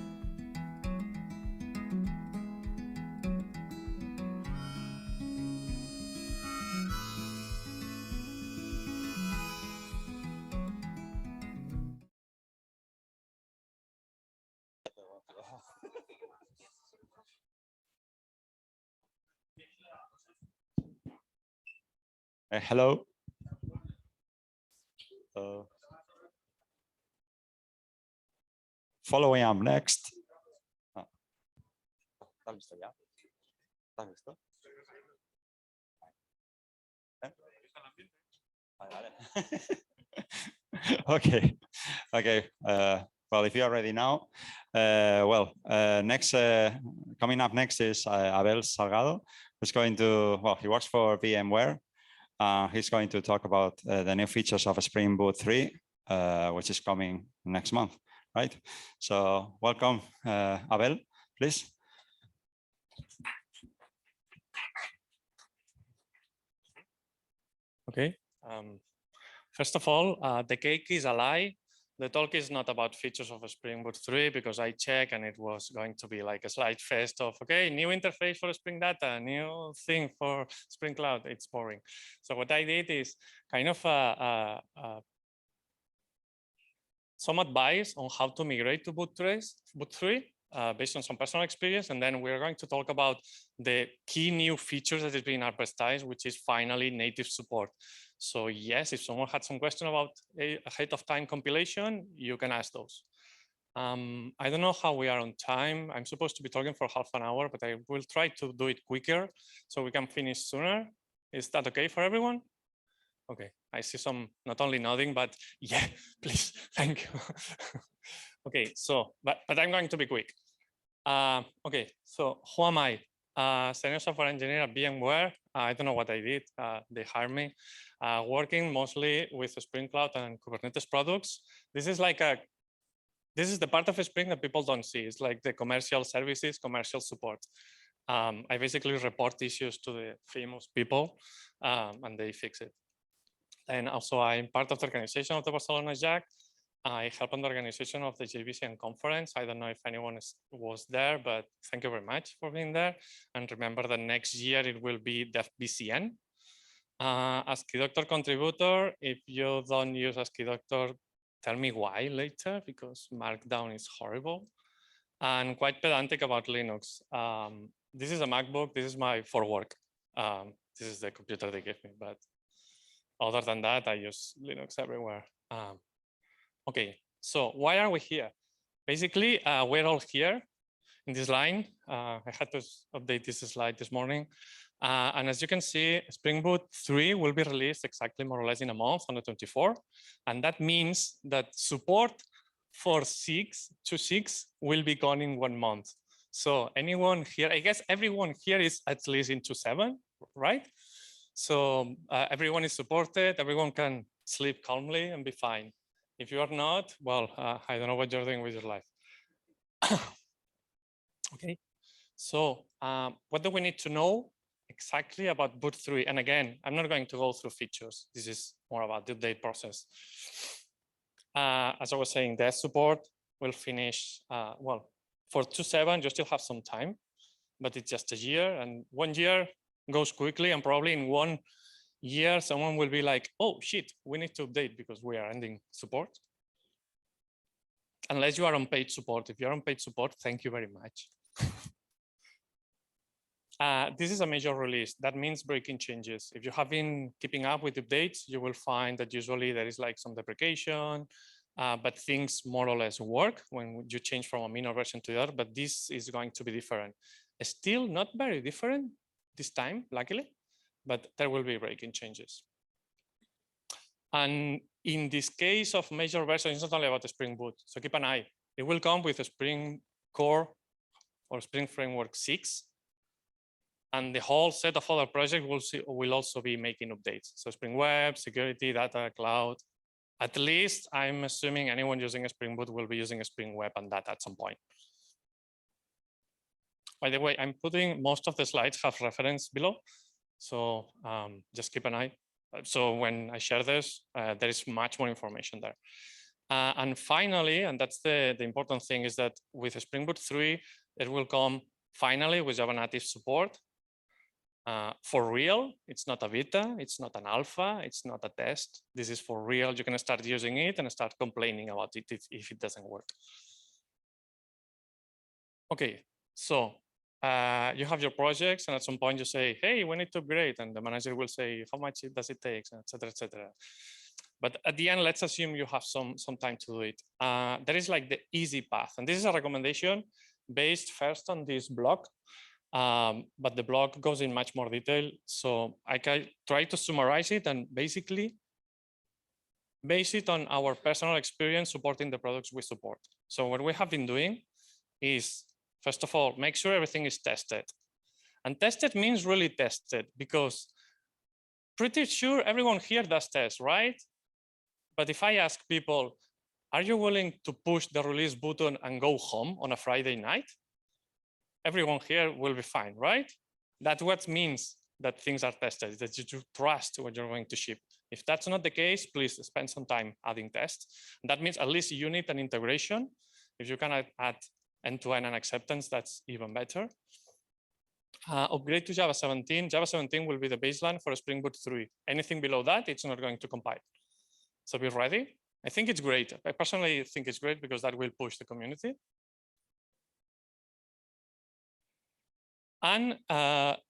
Hello. Following up next. ¿Estás listo ya? ¿Estás listo? Vale, vale. Okay. Okay. Well, if you are ready now, next, coming up next is Abel Salgado, who's going to, well, he works for VMware. He's going to talk about the new features of Spring Boot 3, which is coming next month, right? So welcome, Abel, please. Okay. First of all, the cake is a lie. The talk is not about features of Spring Boot 3 because I checked and it was going to be like a slide fest of, okay, new interface for Spring Data, new thing for Spring Cloud. It's boring. So what I did is kind of some advice on how to migrate to Boot 3 based on some personal experience. And then we're going to talk about the key new features that is being advertised, which is finally native support. So yes, if someone had some question about ahead of time compilation, you can ask those. I don't know how we are on time. I'm supposed to be talking for half an hour, but I will try to do it quicker so we can finish sooner. Is that okay for everyone? Okay, I see some not only nodding, but yeah, please, thank you. Okay, so, but I'm going to be quick. Okay, so who am I? Senior software engineer at VMware. I don't know what I did. They hired me. Working mostly with Spring Cloud and Kubernetes products. This is the part of Spring that people don't see. It's like the commercial services, commercial support. I basically report issues to the famous people and they fix it. And also I'm part of the organization of the Barcelona JAC. I help on the organization of the JVCN conference. I don't know if anyone was there, but thank you very much for being there. And remember that next year it will be DevBCN. As key doctor contributor, if you don't use as key doctor, tell me why later, because Markdown is horrible. And quite pedantic about Linux. This is a MacBook, this is my for work. This is the computer they gave me, but other than that, I use Linux everywhere. Okay, so why are we here? Basically, we're all here in this line. I had to update this slide this morning. And as you can see, Spring Boot 3 will be released exactly more or less in a month on the 24th. And that means that support for 6.6 will be gone in 1 month. So anyone here, I guess everyone here is at least into 7, right? So everyone is supported, everyone can sleep calmly and be fine. If you are not, well, I don't know what you're doing with your life. Okay, so what do we need to know exactly about Boot 3? And again, I'm not going to go through features. This is more about the update process. As I was saying, the support will finish, well, for 2.7, you still have some time, but it's just a year, and 1 year goes quickly, and probably in 1 year, someone will be like, oh shit, we need to update because we are ending support. Unless you are on paid support. If you're on paid support, thank you very much. This is a major release. That means breaking changes. If you have been keeping up with updates, you will find that usually there is like some deprecation, but things more or less work when you change from a minor version to the other, but this is going to be different. Still not very different this time, luckily, but there will be breaking changes. And in this case of major version, it's not only about the Spring Boot, so keep an eye. It will come with a Spring Core or Spring Framework 6, and the whole set of other projects will also be making updates. So Spring Web, security, data, cloud. At least I'm assuming anyone using a Spring Boot will be using a Spring Web and data at some point. By the way, I'm putting most of the slides have reference below. So just keep an eye. So when I share this, there is much more information there. And finally, and that's the important thing, is that with Spring Boot 3, it will come finally with Java native support. For real, it's not a beta, it's not an alpha, it's not a test. This is for real. You can start using it and start complaining about it if it doesn't work. Okay, so you have your projects, and at some point you say, hey, we need to upgrade, and the manager will say, how much does it take, etc., etc. But at the end, let's assume you have some time to do it. There is like the easy path, and this is a recommendation based first on this blog, but the blog goes in much more detail. So I can try to summarize it and basically base it on our personal experience supporting the products we support. So what we have been doing is, first of all, make sure everything is tested. And tested means really tested, because pretty sure everyone here does tests, right? But if I ask people, are you willing to push the release button and go home on a Friday night? Everyone here will be fine, right? That's what means that things are tested, that you trust what you're going to ship. If that's not the case, please spend some time adding tests. That means at least you need an integration. If you can add end-to-end and acceptance, that's even better. Upgrade to Java 17. Java 17 will be the baseline for Spring Boot 3. Anything below that, it's not going to compile. So be ready. I think it's great. I personally think it's great because that will push the community. And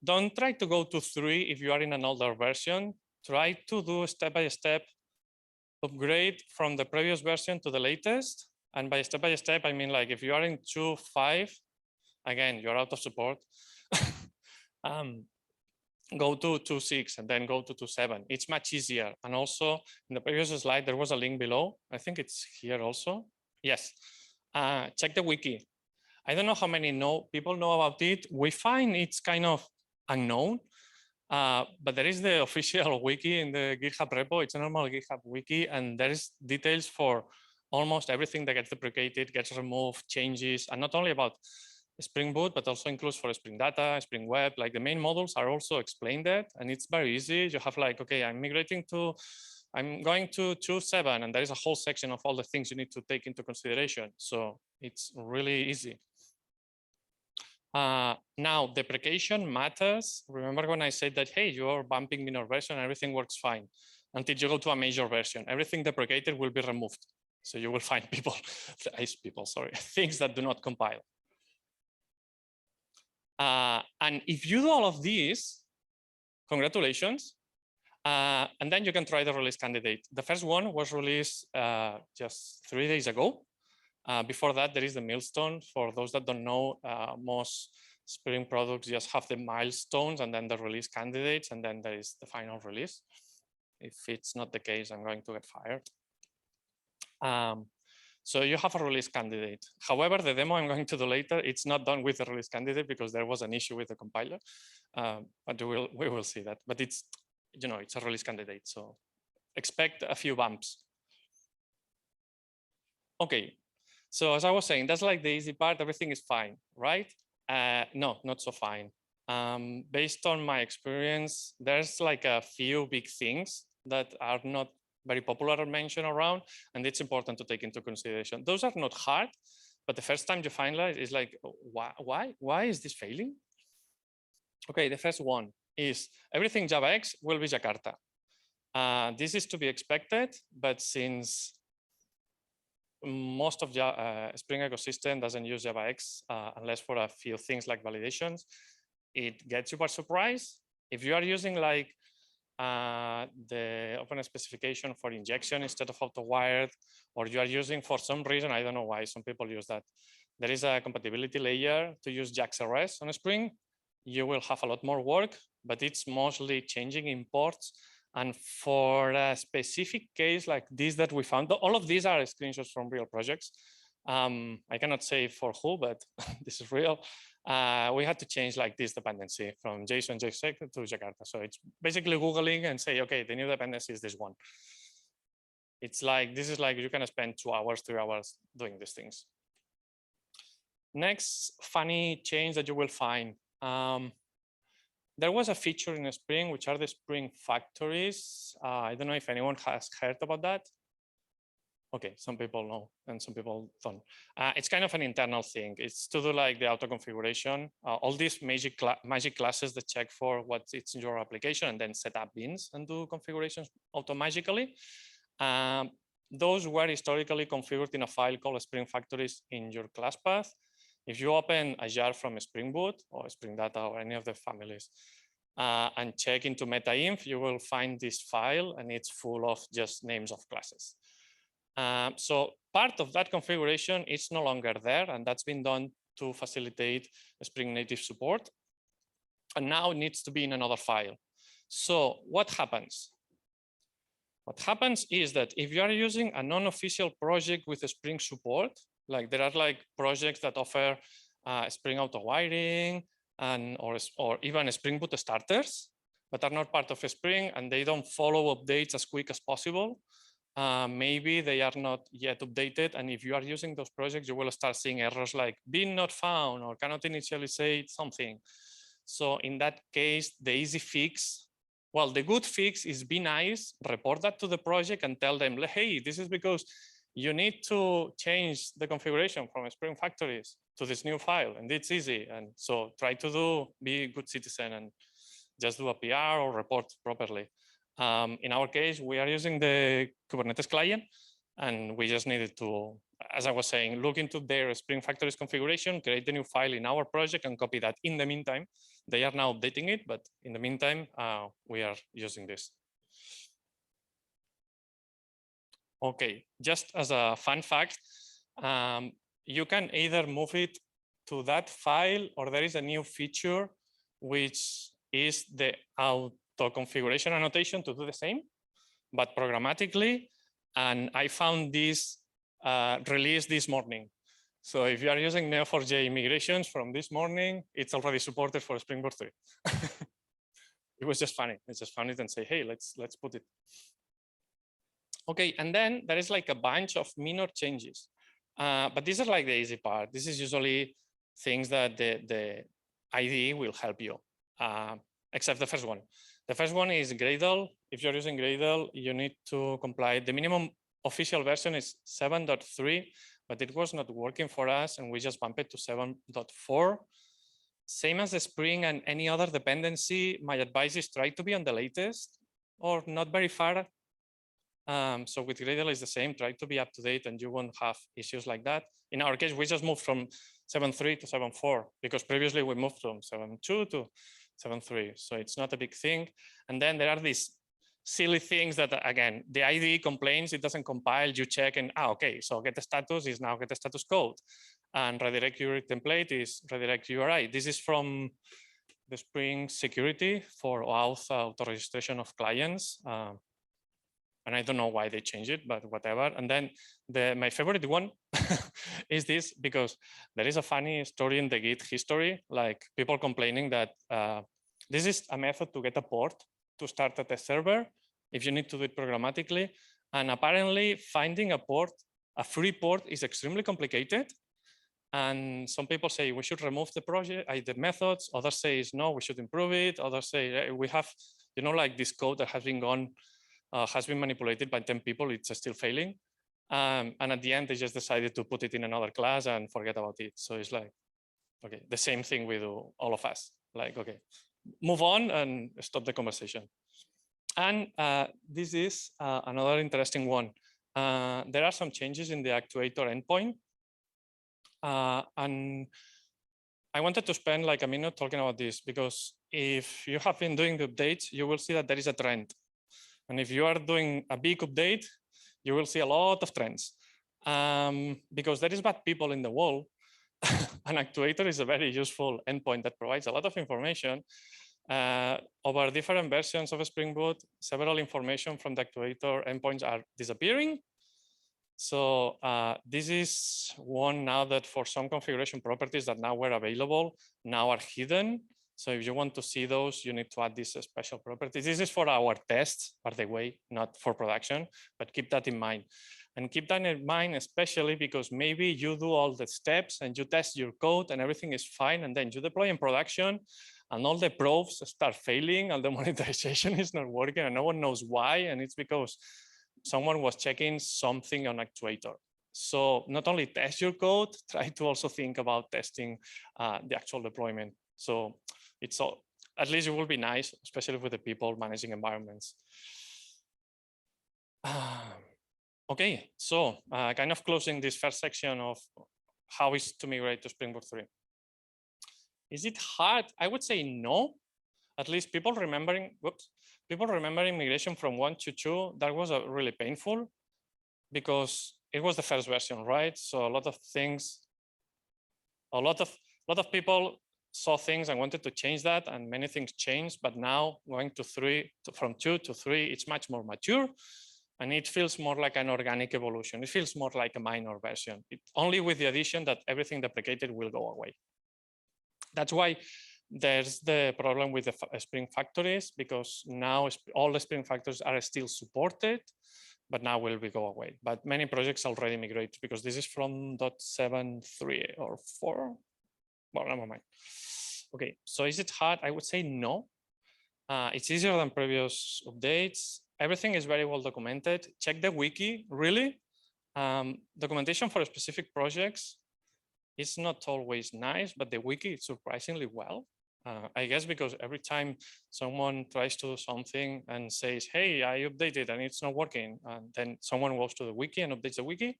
don't try to go to 3 if you are in an older version. Try to do step-by-step upgrade from the previous version to the latest. And by step, I mean like if you are in 2.5, again, you're out of support. Go to 2.6 and then go to 2.7. It's much easier. And also in the previous slide, there was a link below. I think it's here also. Yes. Check the wiki. I don't know how many people know about it. We find it's kind of unknown, but there is the official wiki in the GitHub repo. It's a normal GitHub wiki, and there is details for almost everything that gets deprecated, gets removed, changes, and not only about Spring Boot, but also includes for Spring Data, Spring Web. Like the main models are also explained there, and it's very easy. You have like, okay, I'm going to 2.7, and there is a whole section of all the things you need to take into consideration. So it's really easy. Now, deprecation matters. Remember when I said that, hey, you're bumping minor version, everything works fine until you go to a major version. Everything deprecated will be removed. So you will find things that do not compile. And if you do all of these, congratulations. And then you can try the release candidate. The first one was released just 3 days ago. Before that, there is the milestone. For those that don't know, most Spring products just have the milestones and then the release candidates, and then there is the final release. If it's not the case, I'm going to get fired. So you have a release candidate. However, the demo I'm going to do later, it's not done with the release candidate because there was an issue with the compiler. But we will see that. But it's, it's a release candidate. So expect a few bumps. Okay. So as I was saying, that's like the easy part. Everything is fine, right? No, not so fine. Based on my experience, there's like a few big things that are not very popular or mentioned around, and it's important to take into consideration. Those are not hard, but the first time you find that is like, why is this failing? Okay, the first one is everything JavaX will be Jakarta. This is to be expected, but since most of the Spring ecosystem doesn't use JavaX unless for a few things like validations, it gets you by surprise. If you are using like the open specification for injection instead of auto-wired, or you are using for some reason, I don't know why some people use that, there is a compatibility layer to use JAX-RS on Spring, you will have a lot more work, but it's mostly changing imports. And for a specific case like this that we found, all of these are screenshots from real projects. I cannot say for who, but this is real. We had to change like this dependency from JSON JSEC to Jakarta. So it's basically Googling and say, okay, the new dependency is this one. It's like, this is like, you can spend 2 hours, 3 hours doing these things. Next funny change that you will find. There was a feature in Spring, which are the Spring factories. I don't know if anyone has heard about that. Okay, some people know and some people don't. It's kind of an internal thing. It's to do like the auto configuration. All these magic classes that check for what it's in your application and then set up bins and do configurations automatically. Those were historically configured in a file called Spring Factories in your class path. If you open a jar from Spring Boot or Spring Data or any of the families and check into meta-inf, you will find this file and it's full of just names of classes. So part of that configuration is no longer there, and that's been done to facilitate Spring Native support. And now it needs to be in another file. So what happens? What happens is that if you are using a non-official project with a Spring support, like there are like projects that offer Spring auto wiring and or even Spring Boot starters, but are not part of a Spring and they don't follow updates as quick as possible. Maybe they are not yet updated. And if you are using those projects, you will start seeing errors like bin not found or cannot initialize something. So in that case, the easy fix, well, the good fix is be nice, report that to the project and tell them, hey, this is because you need to change the configuration from Spring Factories to this new file, and it's easy. And so try to be a good citizen and just do a PR or report properly. In our case, we are using the Kubernetes client, and we just needed to, as I was saying, look into their Spring Factories configuration, create the new file in our project and copy that. In the meantime, they are now updating it, but in the meantime, we are using this. Okay, just as a fun fact, you can either move it to that file or there is a new feature, which is the auto configuration annotation to do the same, but programmatically. And I found this release this morning. So if you are using Neo4j migrations from this morning, it's already supported for Springboard 3. It was just funny. It's just funny and say, hey, let's put it. Okay, and then there is like a bunch of minor changes. But these are like the easy part. This is usually things that the IDE will help you, except the first one. The first one is Gradle. If you're using Gradle, you need to comply. The minimum official version is 7.3, but it was not working for us, and we just bumped it to 7.4. Same as the Spring and any other dependency, my advice is try to be on the latest or not very far. So with Gradle is the same, try to be up to date and you won't have issues like that. In our case, we just moved from 7.3 to 7.4 because previously we moved from 7.2 to 7.3. So it's not a big thing. And then there are these silly things that, again, the IDE complains, it doesn't compile, you check and, okay, so get the status is now get the status code. And redirect URI template is redirect URI. This is from the Spring security for auth auto registration of clients. And I don't know why they changed it, but whatever. And then my favorite one is this, because there is a funny story in the Git history, like people complaining that this is a method to get a port to start a test server if you need to do it programmatically. And apparently finding a port, a free port, is extremely complicated. And some people say we should remove the project, the methods. Others say no, we should improve it. Others say we have, like this code that has been manipulated by 10 people, it's still failing. And at the end, they just decided to put it in another class and forget about it. So it's like, okay, the same thing with all of us. Like, okay, move on and stop the conversation. And this is another interesting one. There are some changes in the actuator endpoint. And I wanted to spend like a minute talking about this, because if you have been doing the updates, you will see that there is a trend. And if you are doing a big update, you will see a lot of trends. Because there is bad people in the world. An actuator is a very useful endpoint that provides a lot of information. Over different versions of Spring Boot, several information from the actuator endpoints are disappearing. So this is one now that for some configuration properties that now were available, now are hidden. So if you want to see those, you need to add these special properties. This is for our tests, by the way, not for production, but keep that in mind. And keep that in mind, especially because maybe you do all the steps and you test your code and everything is fine. And then you deploy in production and all the probes start failing and the monetization is not working and no one knows why. And it's because someone was checking something on actuator. So not only test your code, try to also think about testing the actual deployment. So it's all, at least it will be nice, especially with the people managing environments. Okay, so kind of closing this first section of how is to migrate to Spring Boot 3? Is it hard? I would say no. At least people remembering migration from 1 to 2, that was really painful because it was the first version, right? So a lot of things, a lot of people saw things and wanted to change that, and many things changed. But now going to 3, from 2 to 3, it's much more mature, and it feels more like an organic evolution. It feels more like a minor version. Only with the addition that everything deprecated will go away. That's why there's the problem with the Spring factories, because now all the Spring factories are still supported, but now will go away. But many projects already migrate because this is from 7.3 or 4. Well, never mind. Okay, so is it hard? I would say no. It's easier than previous updates. Everything is very well documented. Check the wiki, really. Documentation for specific projects is not always nice, but the wiki is surprisingly well. I guess because every time someone tries to do something and says, hey, I updated and it's not working, and then someone goes to the wiki and updates the wiki.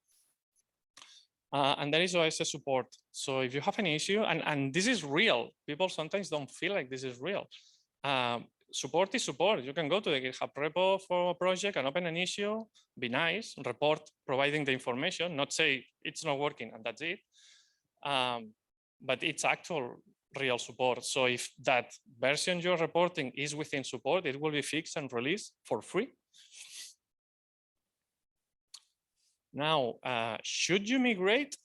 And there is OSS support. So if you have any issue, and this is real, people sometimes don't feel like this is real. Support is support. You can go to the GitHub repo for a project and open an issue, be nice, report providing the information, not say it's not working and that's it. But it's actual real support. So if that version you're reporting is within support, it will be fixed and released for free. Now, should you migrate?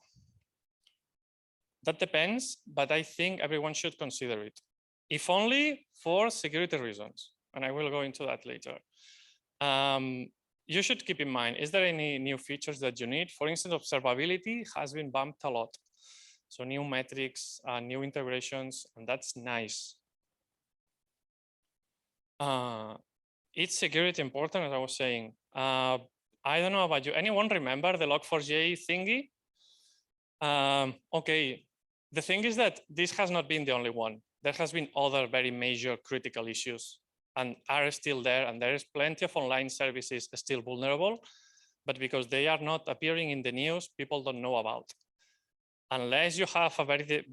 That depends, but I think everyone should consider it, if only for security reasons. And I will go into that later. You should keep in mind, is there any new features that you need? For instance, observability has been bumped a lot. So new metrics, new integrations, and that's nice. It's security important, as I was saying. I don't know about you. Anyone remember the Log4j thingy? Okay, the thing is that this has not been the only one. There has been other very major critical issues and are still there. And there is plenty of online services still vulnerable, but because they are not appearing in the news, people don't know about. Unless you have a very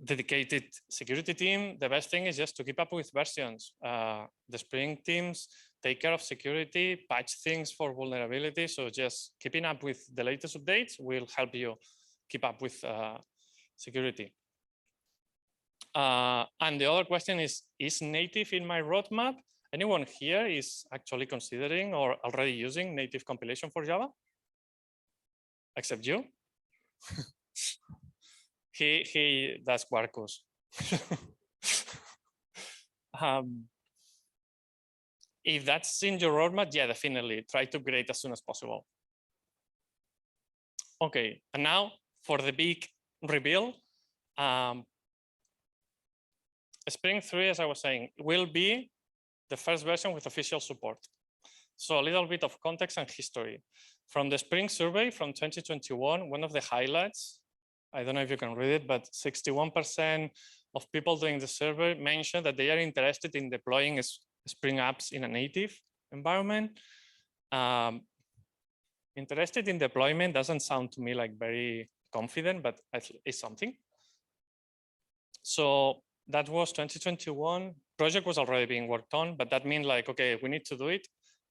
dedicated security team, the best thing is just to keep up with versions. The Spring teams take care of security, patch things for vulnerability. So just keeping up with the latest updates will help you keep up with security. And the other question is native in my roadmap? Anyone here is actually considering or already using native compilation for Java? Except you? He does Quarkus. If that's in your roadmap, yeah, definitely try to upgrade as soon as possible. Okay, and now for the big reveal. Spring 3, as I was saying, will be the first version with official support. So a little bit of context and history. From the Spring survey from 2021, one of the highlights, I don't know if you can read it, but 61% of people doing the survey mentioned that they are interested in deploying Spring apps in a native environment. Interested in deployment doesn't sound to me like very confident, but it's something. So that was 2021. Project was already being worked on, but that means like, okay, we need to do it.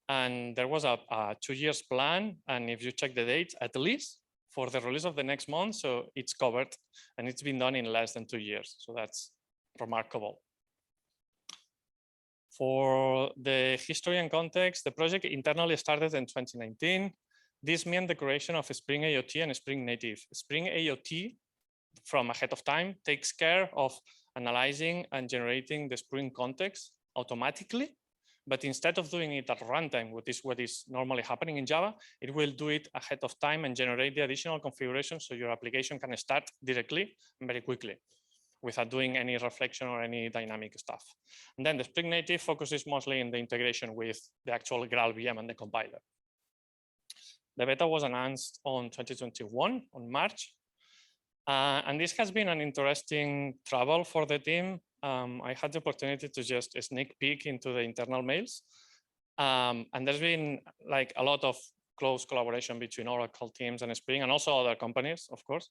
And there was a 2 years plan. And if you check the dates, at least for the release of the next month, so it's covered and it's been done in less than 2 years. So that's remarkable. For the history and context, the project internally started in 2019. This meant the creation of Spring AOT and Spring Native. Spring AOT, from ahead of time, takes care of analyzing and generating the Spring context automatically. But instead of doing it at runtime, which is what is normally happening in Java, it will do it ahead of time and generate the additional configuration so your application can start directly and very quickly without doing any reflection or any dynamic stuff. And then the Spring Native focuses mostly in the integration with the actual Graal VM and the compiler. The beta was announced on 2021, on March. And this has been an interesting travel for the team. I had the opportunity to just sneak peek into the internal mails. And there's been like a lot of close collaboration between Oracle teams and Spring, and also other companies, of course,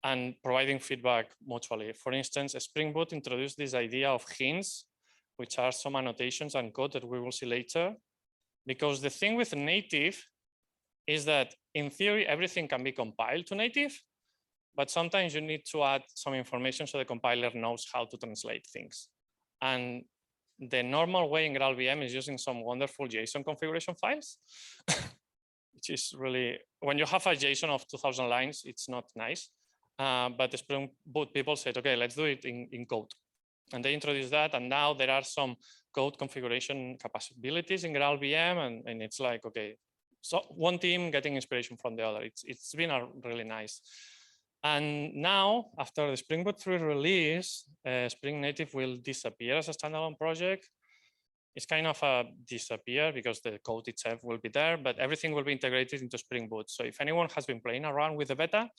and providing feedback mutually. For instance, Spring Boot introduced this idea of hints, which are some annotations and code that we will see later. Because the thing with native is that in theory, everything can be compiled to native, but sometimes you need to add some information so the compiler knows how to translate things. And the normal way in GraalVM is using some wonderful JSON configuration files, which is really, when you have a JSON of 2000 lines, it's not nice. But the Spring Boot people said, okay, let's do it in code. And they introduced that. And now there are some code configuration capabilities in GraalVM. And it's like, okay, so one team getting inspiration from the other. It's been a really nice. And now, after the Spring Boot 3 release, Spring Native will disappear as a standalone project. It's kind of a disappear because the code itself will be there, but everything will be integrated into Spring Boot. So if anyone has been playing around with the beta,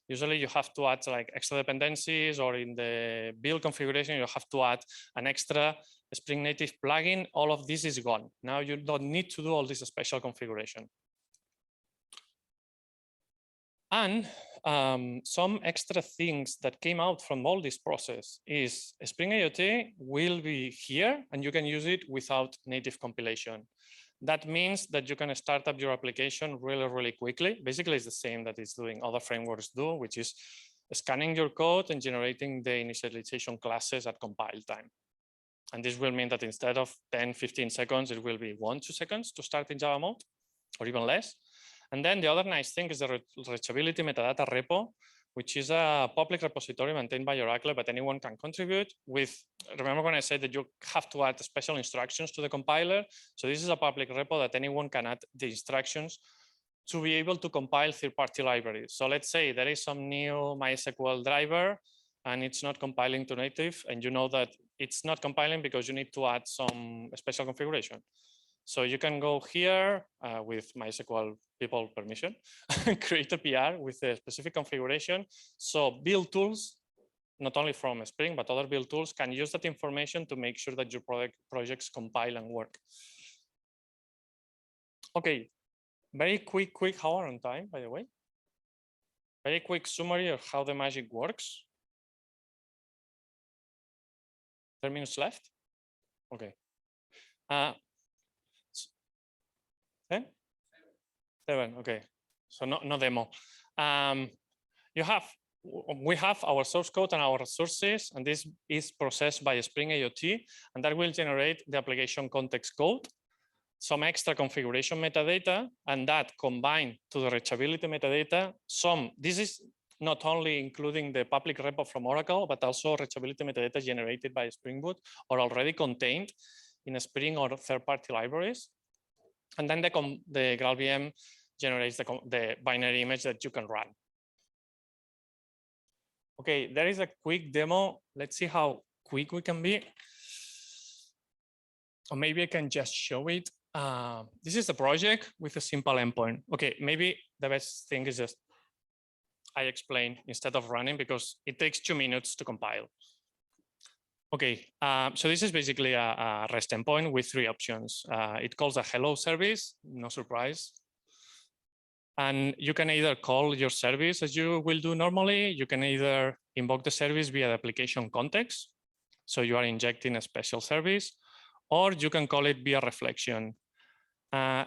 usually you have to add like extra dependencies, or in the build configuration, you have to add an extra Spring Native plugin. All of this is gone. Now you don't need to do all this special configuration. And some extra things that came out from all this process is Spring IoT will be here and you can use it without native compilation. That means that you can start up your application really, really quickly. Basically, it's the same that it's doing other frameworks do, which is scanning your code and generating the initialization classes at compile time. And this will mean that instead of 10, 15 seconds, it will be 1, 2 seconds to start in Java mode, or even less. And then the other nice thing is the reachability metadata repo, which is a public repository maintained by Oracle, but anyone can contribute with, remember when I said that you have to add special instructions to the compiler? So this is a public repo that anyone can add the instructions to be able to compile third-party libraries. So let's say there is some new MySQL driver and it's not compiling to native, and you know that it's not compiling because you need to add some special configuration. So you can go here with MySQL people permission, create a PR with a specific configuration. So build tools, not only from Spring, but other build tools can use that information to make sure that your projects compile and work. Okay, very quick, how are on time, by the way? Very quick summary of how the magic works. 10 minutes left? Okay. 10? 7, okay. So no demo. We have our source code and our resources, and this is processed by Spring IoT, and that will generate the application context code, some extra configuration metadata, and that combined to the reachability metadata, this is not only including the public repo from Oracle, but also reachability metadata generated by Spring Boot or already contained in a Spring or third-party libraries. And then the GraalVM generates the binary image that you can run. Okay, there is a quick demo. Let's see how quick we can be. Or maybe I can just show it. This is a project with a simple endpoint. Okay, maybe the best thing is just I explain instead of running, because it takes 2 minutes to compile. Okay, so this is basically a REST endpoint with 3 options. It calls a hello service, no surprise. And you can either call your service as you will do normally. You can either invoke the service via the application context. So you are injecting a special service, or you can call it via reflection.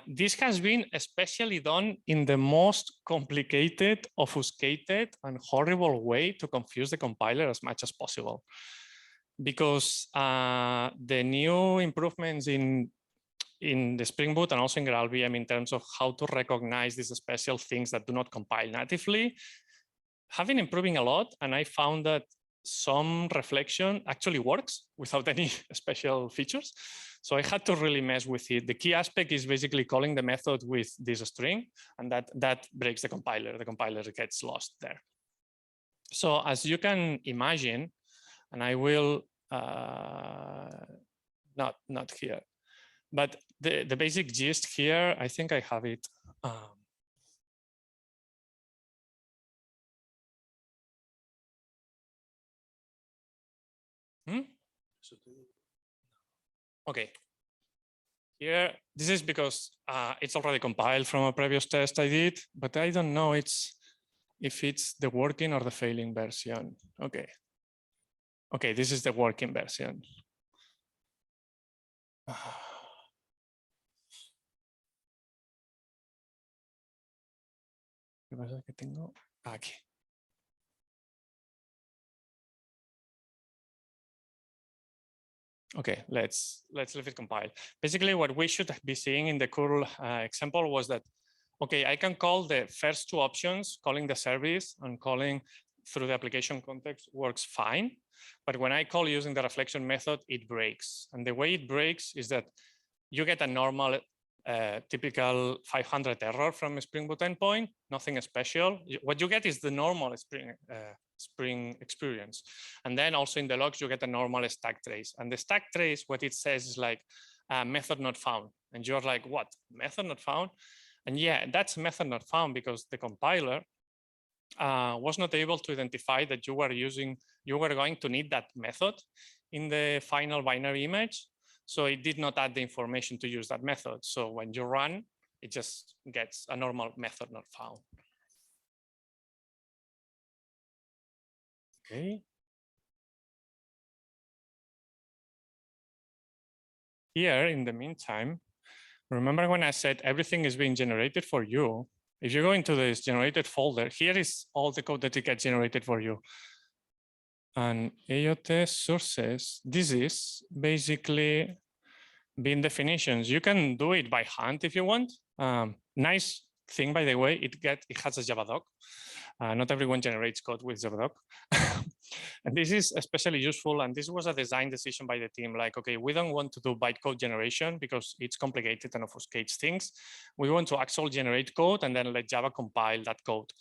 This has been especially done in the most complicated, obfuscated, and horrible way to confuse the compiler as much as possible. Because the new improvements in the Spring Boot and also in GraalVM in terms of how to recognize these special things that do not compile natively have been improving a lot. And I found that some reflection actually works without any special features. So I had to really mess with it. The key aspect is basically calling the method with this string, and that breaks the compiler. The compiler gets lost there. So as you can imagine, and I will not here, but the basic gist here, I think I have it. Okay, Here, this is because it's already compiled from a previous test I did, but I don't know if it's the working or the failing version. Okay. Okay, this is the working version. ¿Qué pasa que tengo aquí? Okay, let's leave it compiled. Basically, what we should be seeing in the curl example was that, okay, I can call the first two options, calling the service and calling through the application context works fine. But when I call using the reflection method, it breaks. And the way it breaks is that you get a normal typical 500 error from a Spring Boot endpoint, nothing special. What you get is the normal Spring experience. And then also in the logs, you get a normal stack trace. And the stack trace, what it says is like method not found. And you're like, what, method not found? And yeah, that's method not found because the compiler was not able to identify that you were going to need that method in the final binary image. So it did not add the information to use that method. So when you run, it just gets a normal method not found. Okay. Here, in the meantime, remember when I said everything is being generated for you? If you go into this generated folder, here is all the code that it gets generated for you. And AOT sources, this is basically bin definitions. You can do it by hand if you want. Nice thing, by the way, it has a Java doc. Not everyone generates code with Java doc. And this is especially useful. And this was a design decision by the team. Like, okay, we don't want to do bytecode generation because it's complicated and obfuscates things. We want to actually generate code and then let Java compile that code.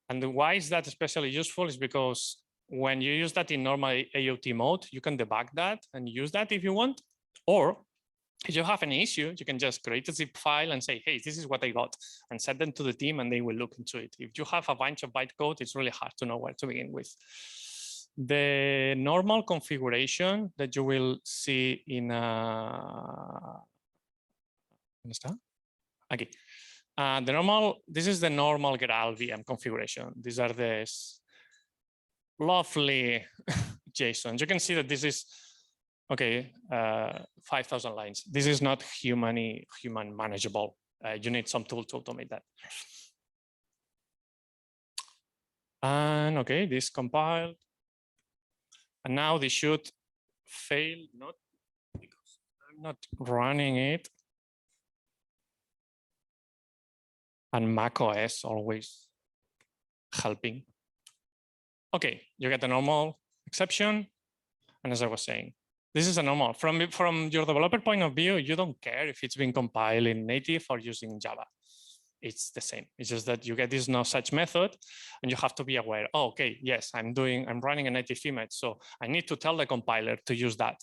And why is that especially useful is because when you use that in normal AOT mode, you can debug that and use that if you want. Or if you have any issue, you can just create a zip file and say, hey, this is what I got, and send them to the team and they will look into it. If you have a bunch of bytecode, it's really hard to know where to begin with. The normal configuration that you will see in okay. This is the normal Graal VM configuration. These are the lovely JSON. You can see that this is, okay, 5,000 lines. This is not human manageable. You need some tool to automate that. And okay, this compiled. And now this should fail, not because I'm not running it. And macOS always helping. Okay, you get the normal exception. And as I was saying, this is a normal. From your developer point of view, you don't care if it's being compiled in native or using Java. It's the same. It's just that you get this no such method and you have to be aware, oh, okay, yes, I'm running a native image. So I need to tell the compiler to use that.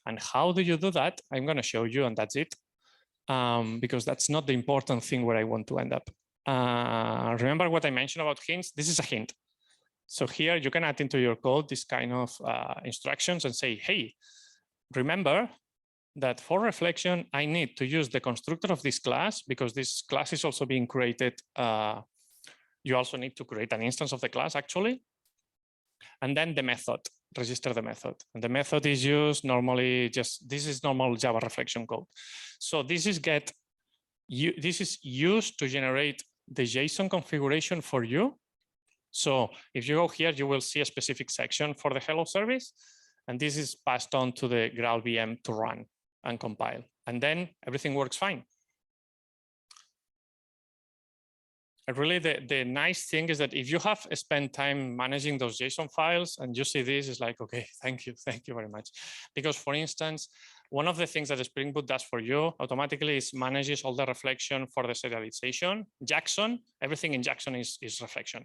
And how do you do that? I'm going to show you, and that's it. Because that's not the important thing where I want to end up. Remember what I mentioned about hints? This is a hint. So here you can add into your code this kind of instructions and say, hey, remember that for reflection, I need to use the constructor of this class because this class is also being created. You also need to create an instance of the class actually. And then the method, register the method. And the method is used normally this is normal Java reflection code. So this is used to generate the JSON configuration for you. So if you go here, you will see a specific section for the hello service. And this is passed on to the Graal VM to run and compile. And then everything works fine. And really, the nice thing is that if you have spent time managing those JSON files and you see this, it's like, okay, thank you very much. Because for instance, one of the things that Spring Boot does for you automatically is manages all the reflection for the serialization. Jackson, everything in Jackson is reflection.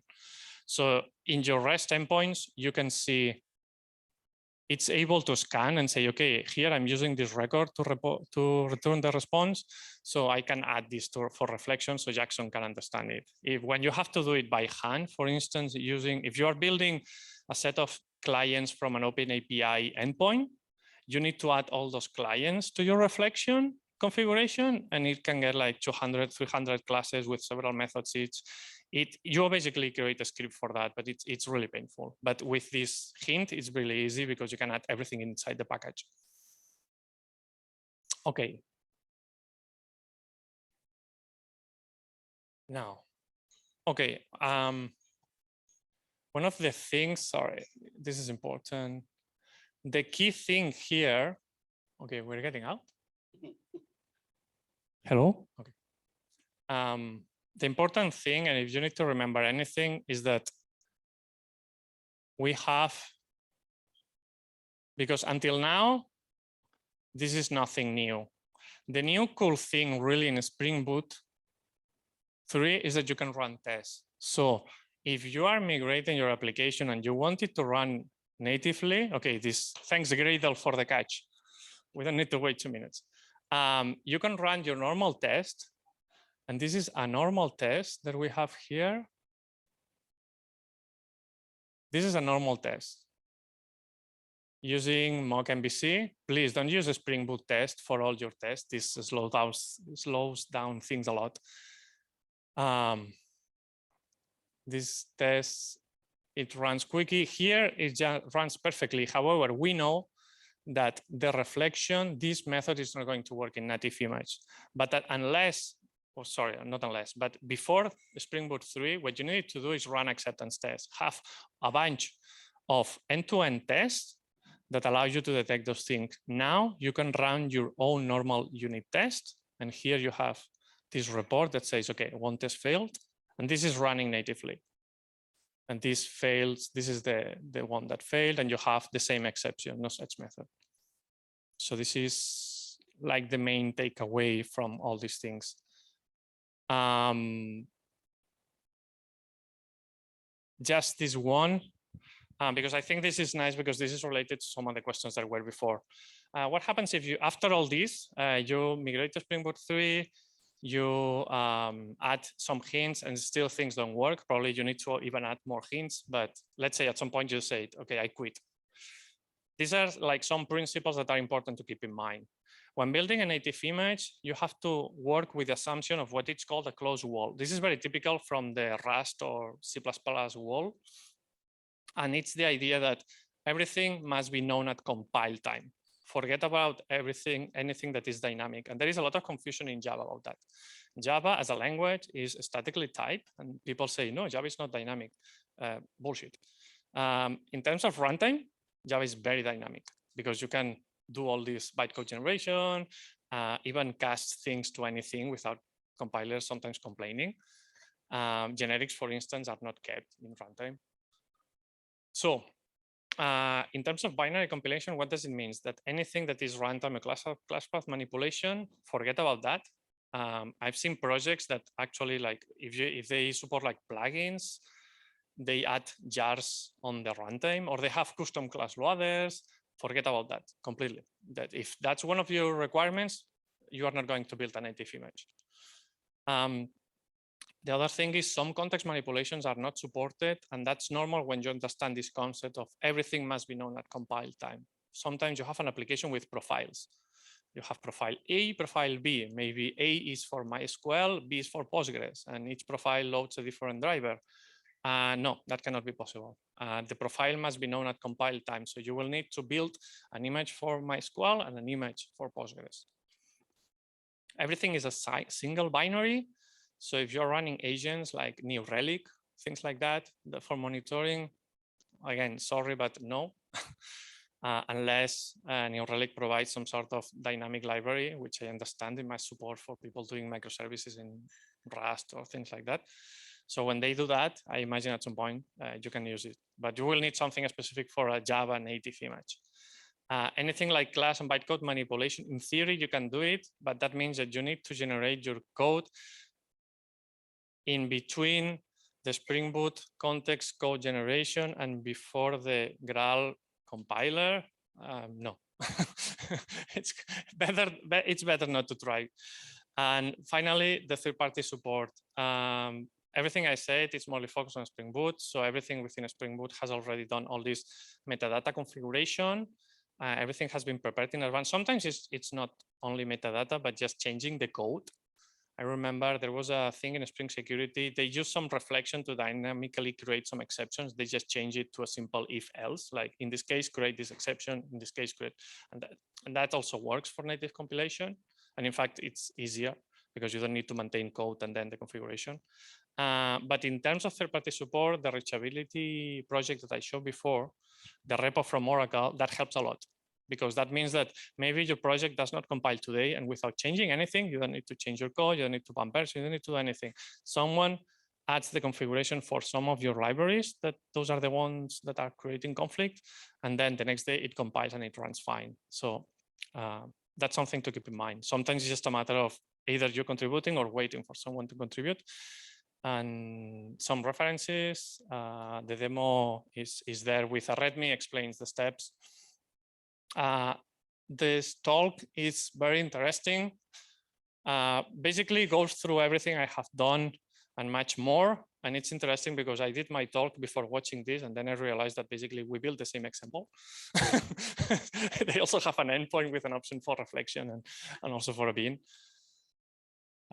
So in your REST endpoints, you can see it's able to scan and say, okay, here I'm using this record to return the response. So I can add this for reflection so Jackson can understand it. When you have to do it by hand, for instance, if you are building a set of clients from an OpenAPI endpoint, you need to add all those clients to your reflection. configuration, and it can get like 200, 300 classes with several methods each. You basically create a script for that, but it's really painful. But with this hint, it's really easy because you can add everything inside the package. Okay. Now, okay. One of the things, sorry, this is important. The key thing here, okay, we're getting out. Hello? Okay. The important thing, and if you need to remember anything, is that we have, because until now, this is nothing new. The new cool thing really in Spring Boot 3 is that you can run tests. So if you are migrating your application and you want it to run natively, okay, thanks Gradle for the catch. We don't need to wait 2 minutes. You can run your normal test. And this is a normal test that we have here. This is a normal test using mock MVC. Please don't use a Spring Boot test for all your tests. This slows down things a lot. This test, it runs quickly. Here it just runs perfectly. However, we know that the reflection, this method is not going to work in native image. But that unless, oh, sorry, not unless, but before Spring Boot 3, what you need to do is run acceptance tests, have a bunch of end-to-end tests that allow you to detect those things. Now you can run your own normal unit test. And here you have this report that says, okay, one test failed, and this is running natively. And this fails, this is the one that failed, and you have the same exception, no such method. So this is like the main takeaway from all these things. Just this one, because I think this is nice because this is related to some of the questions that were before. What happens if you, after all this, you migrate to Spring Boot 3, you add some hints and still things don't work. Probably you need to even add more hints, but let's say at some point you say, okay, I quit. These are like some principles that are important to keep in mind. When building a native image, you have to work with the assumption of what it's called a closed wall. This is very typical from the Rust or C++ wall. And it's the idea that everything must be known at compile time. Forget about anything that is dynamic. And there is a lot of confusion in Java about that. Java as a language is statically typed, and people say, no, Java is not dynamic. Bullshit. In terms of runtime, Java is very dynamic because you can do all this bytecode generation, even cast things to anything without compilers sometimes complaining. Generics, for instance, are not kept in runtime. So in terms of binary compilation, what does it mean? That anything that is runtime, a class path manipulation, forget about that. I've seen projects that actually, like, if they support like plugins, they add jars on the runtime, or they have custom class loaders. Forget about that completely. That if that's one of your requirements, you are not going to build a native image. The other thing is some context manipulations are not supported, and that's normal when you understand this concept of everything must be known at compile time. Sometimes you have an application with profiles. You have profile A, profile B. Maybe A is for MySQL, B is for Postgres, and each profile loads a different driver. No, that cannot be possible. The profile must be known at compile time. So you will need to build an image for MySQL and an image for Postgres. Everything is a single binary. So if you're running agents like New Relic, things like that, for monitoring, again, sorry, but no, unless New Relic provides some sort of dynamic library, which I understand it might support for people doing microservices in Rust or things like that. So when they do that, I imagine at some point you can use it, but you will need something specific for a Java native image. Anything like class and bytecode manipulation, in theory, you can do it, but that means that you need to generate your code in between the Spring Boot context code generation and before the Graal compiler. No, it's better not to try. And finally, the third-party support. Everything I said is mostly focused on Spring Boot. So everything within Spring Boot has already done all this metadata configuration. everything has been prepared in advance. Sometimes it's not only metadata, but just changing the code. I remember there was a thing in Spring Security. They used some reflection to dynamically create some exceptions. They just change it to a simple if else, like in this case, create this exception, in this case, create, and that also works for native compilation. And in fact, it's easier because you don't need to maintain code and then the configuration. But in terms of third-party support, the reachability project that I showed before, the repo from Oracle, that helps a lot. Because that means that maybe your project does not compile today, and without changing anything, you don't need to change your code, you don't need to bump version, you don't need to do anything. Someone adds the configuration for some of your libraries, that those are the ones that are creating conflict, and then the next day it compiles and it runs fine. So that's something to keep in mind. Sometimes it's just a matter of either you contributing or waiting for someone to contribute. And some references, the demo is there with a README, explains the steps. This talk is very interesting. Basically goes through everything I have done and much more. And it's interesting because I did my talk before watching this, and then I realized that basically we built the same example. They also have an endpoint with an option for reflection and also for a bean.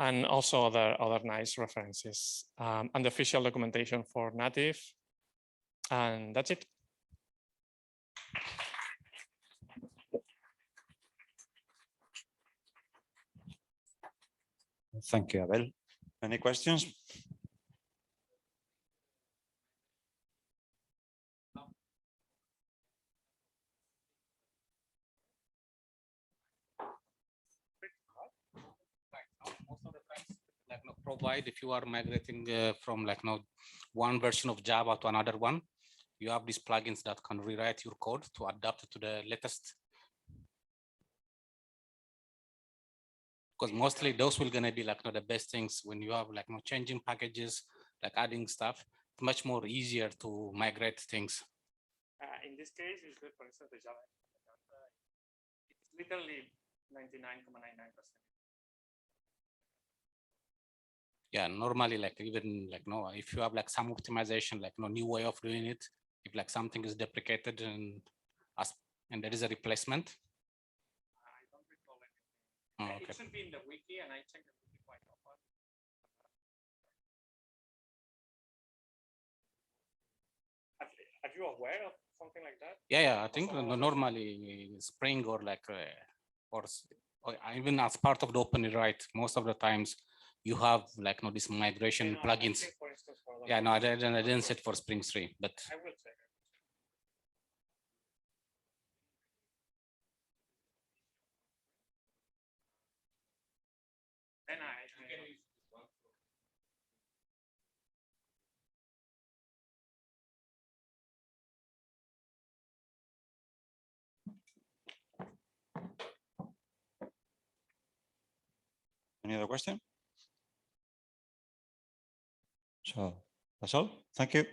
And also other nice references, and the official documentation for native. And that's it. Thank you, Abel. Any questions? Most of the times, like provide if you are migrating from one version of Java to another one, you have these plugins that can rewrite your code to adapt it to the latest. Because mostly those will gonna be the best things when you have changing packages, adding stuff. It's much more easier to migrate things. In this case, is for instance the Java. It's literally 99.99%. Yeah, normally even if you have some optimization, new way of doing it, if something is deprecated and there is a replacement. I don't recall anything. Oh, okay. It should be in the wiki, and I check the wiki quite often. Are you aware of something like that? Yeah, I think normally Spring or even as part of the open rewrite, most of the times you have this migration plugins. For instance, for Yeah, no, I didn't set for Spring 3, but I will check. Then Any other question? So that's all. Thank you.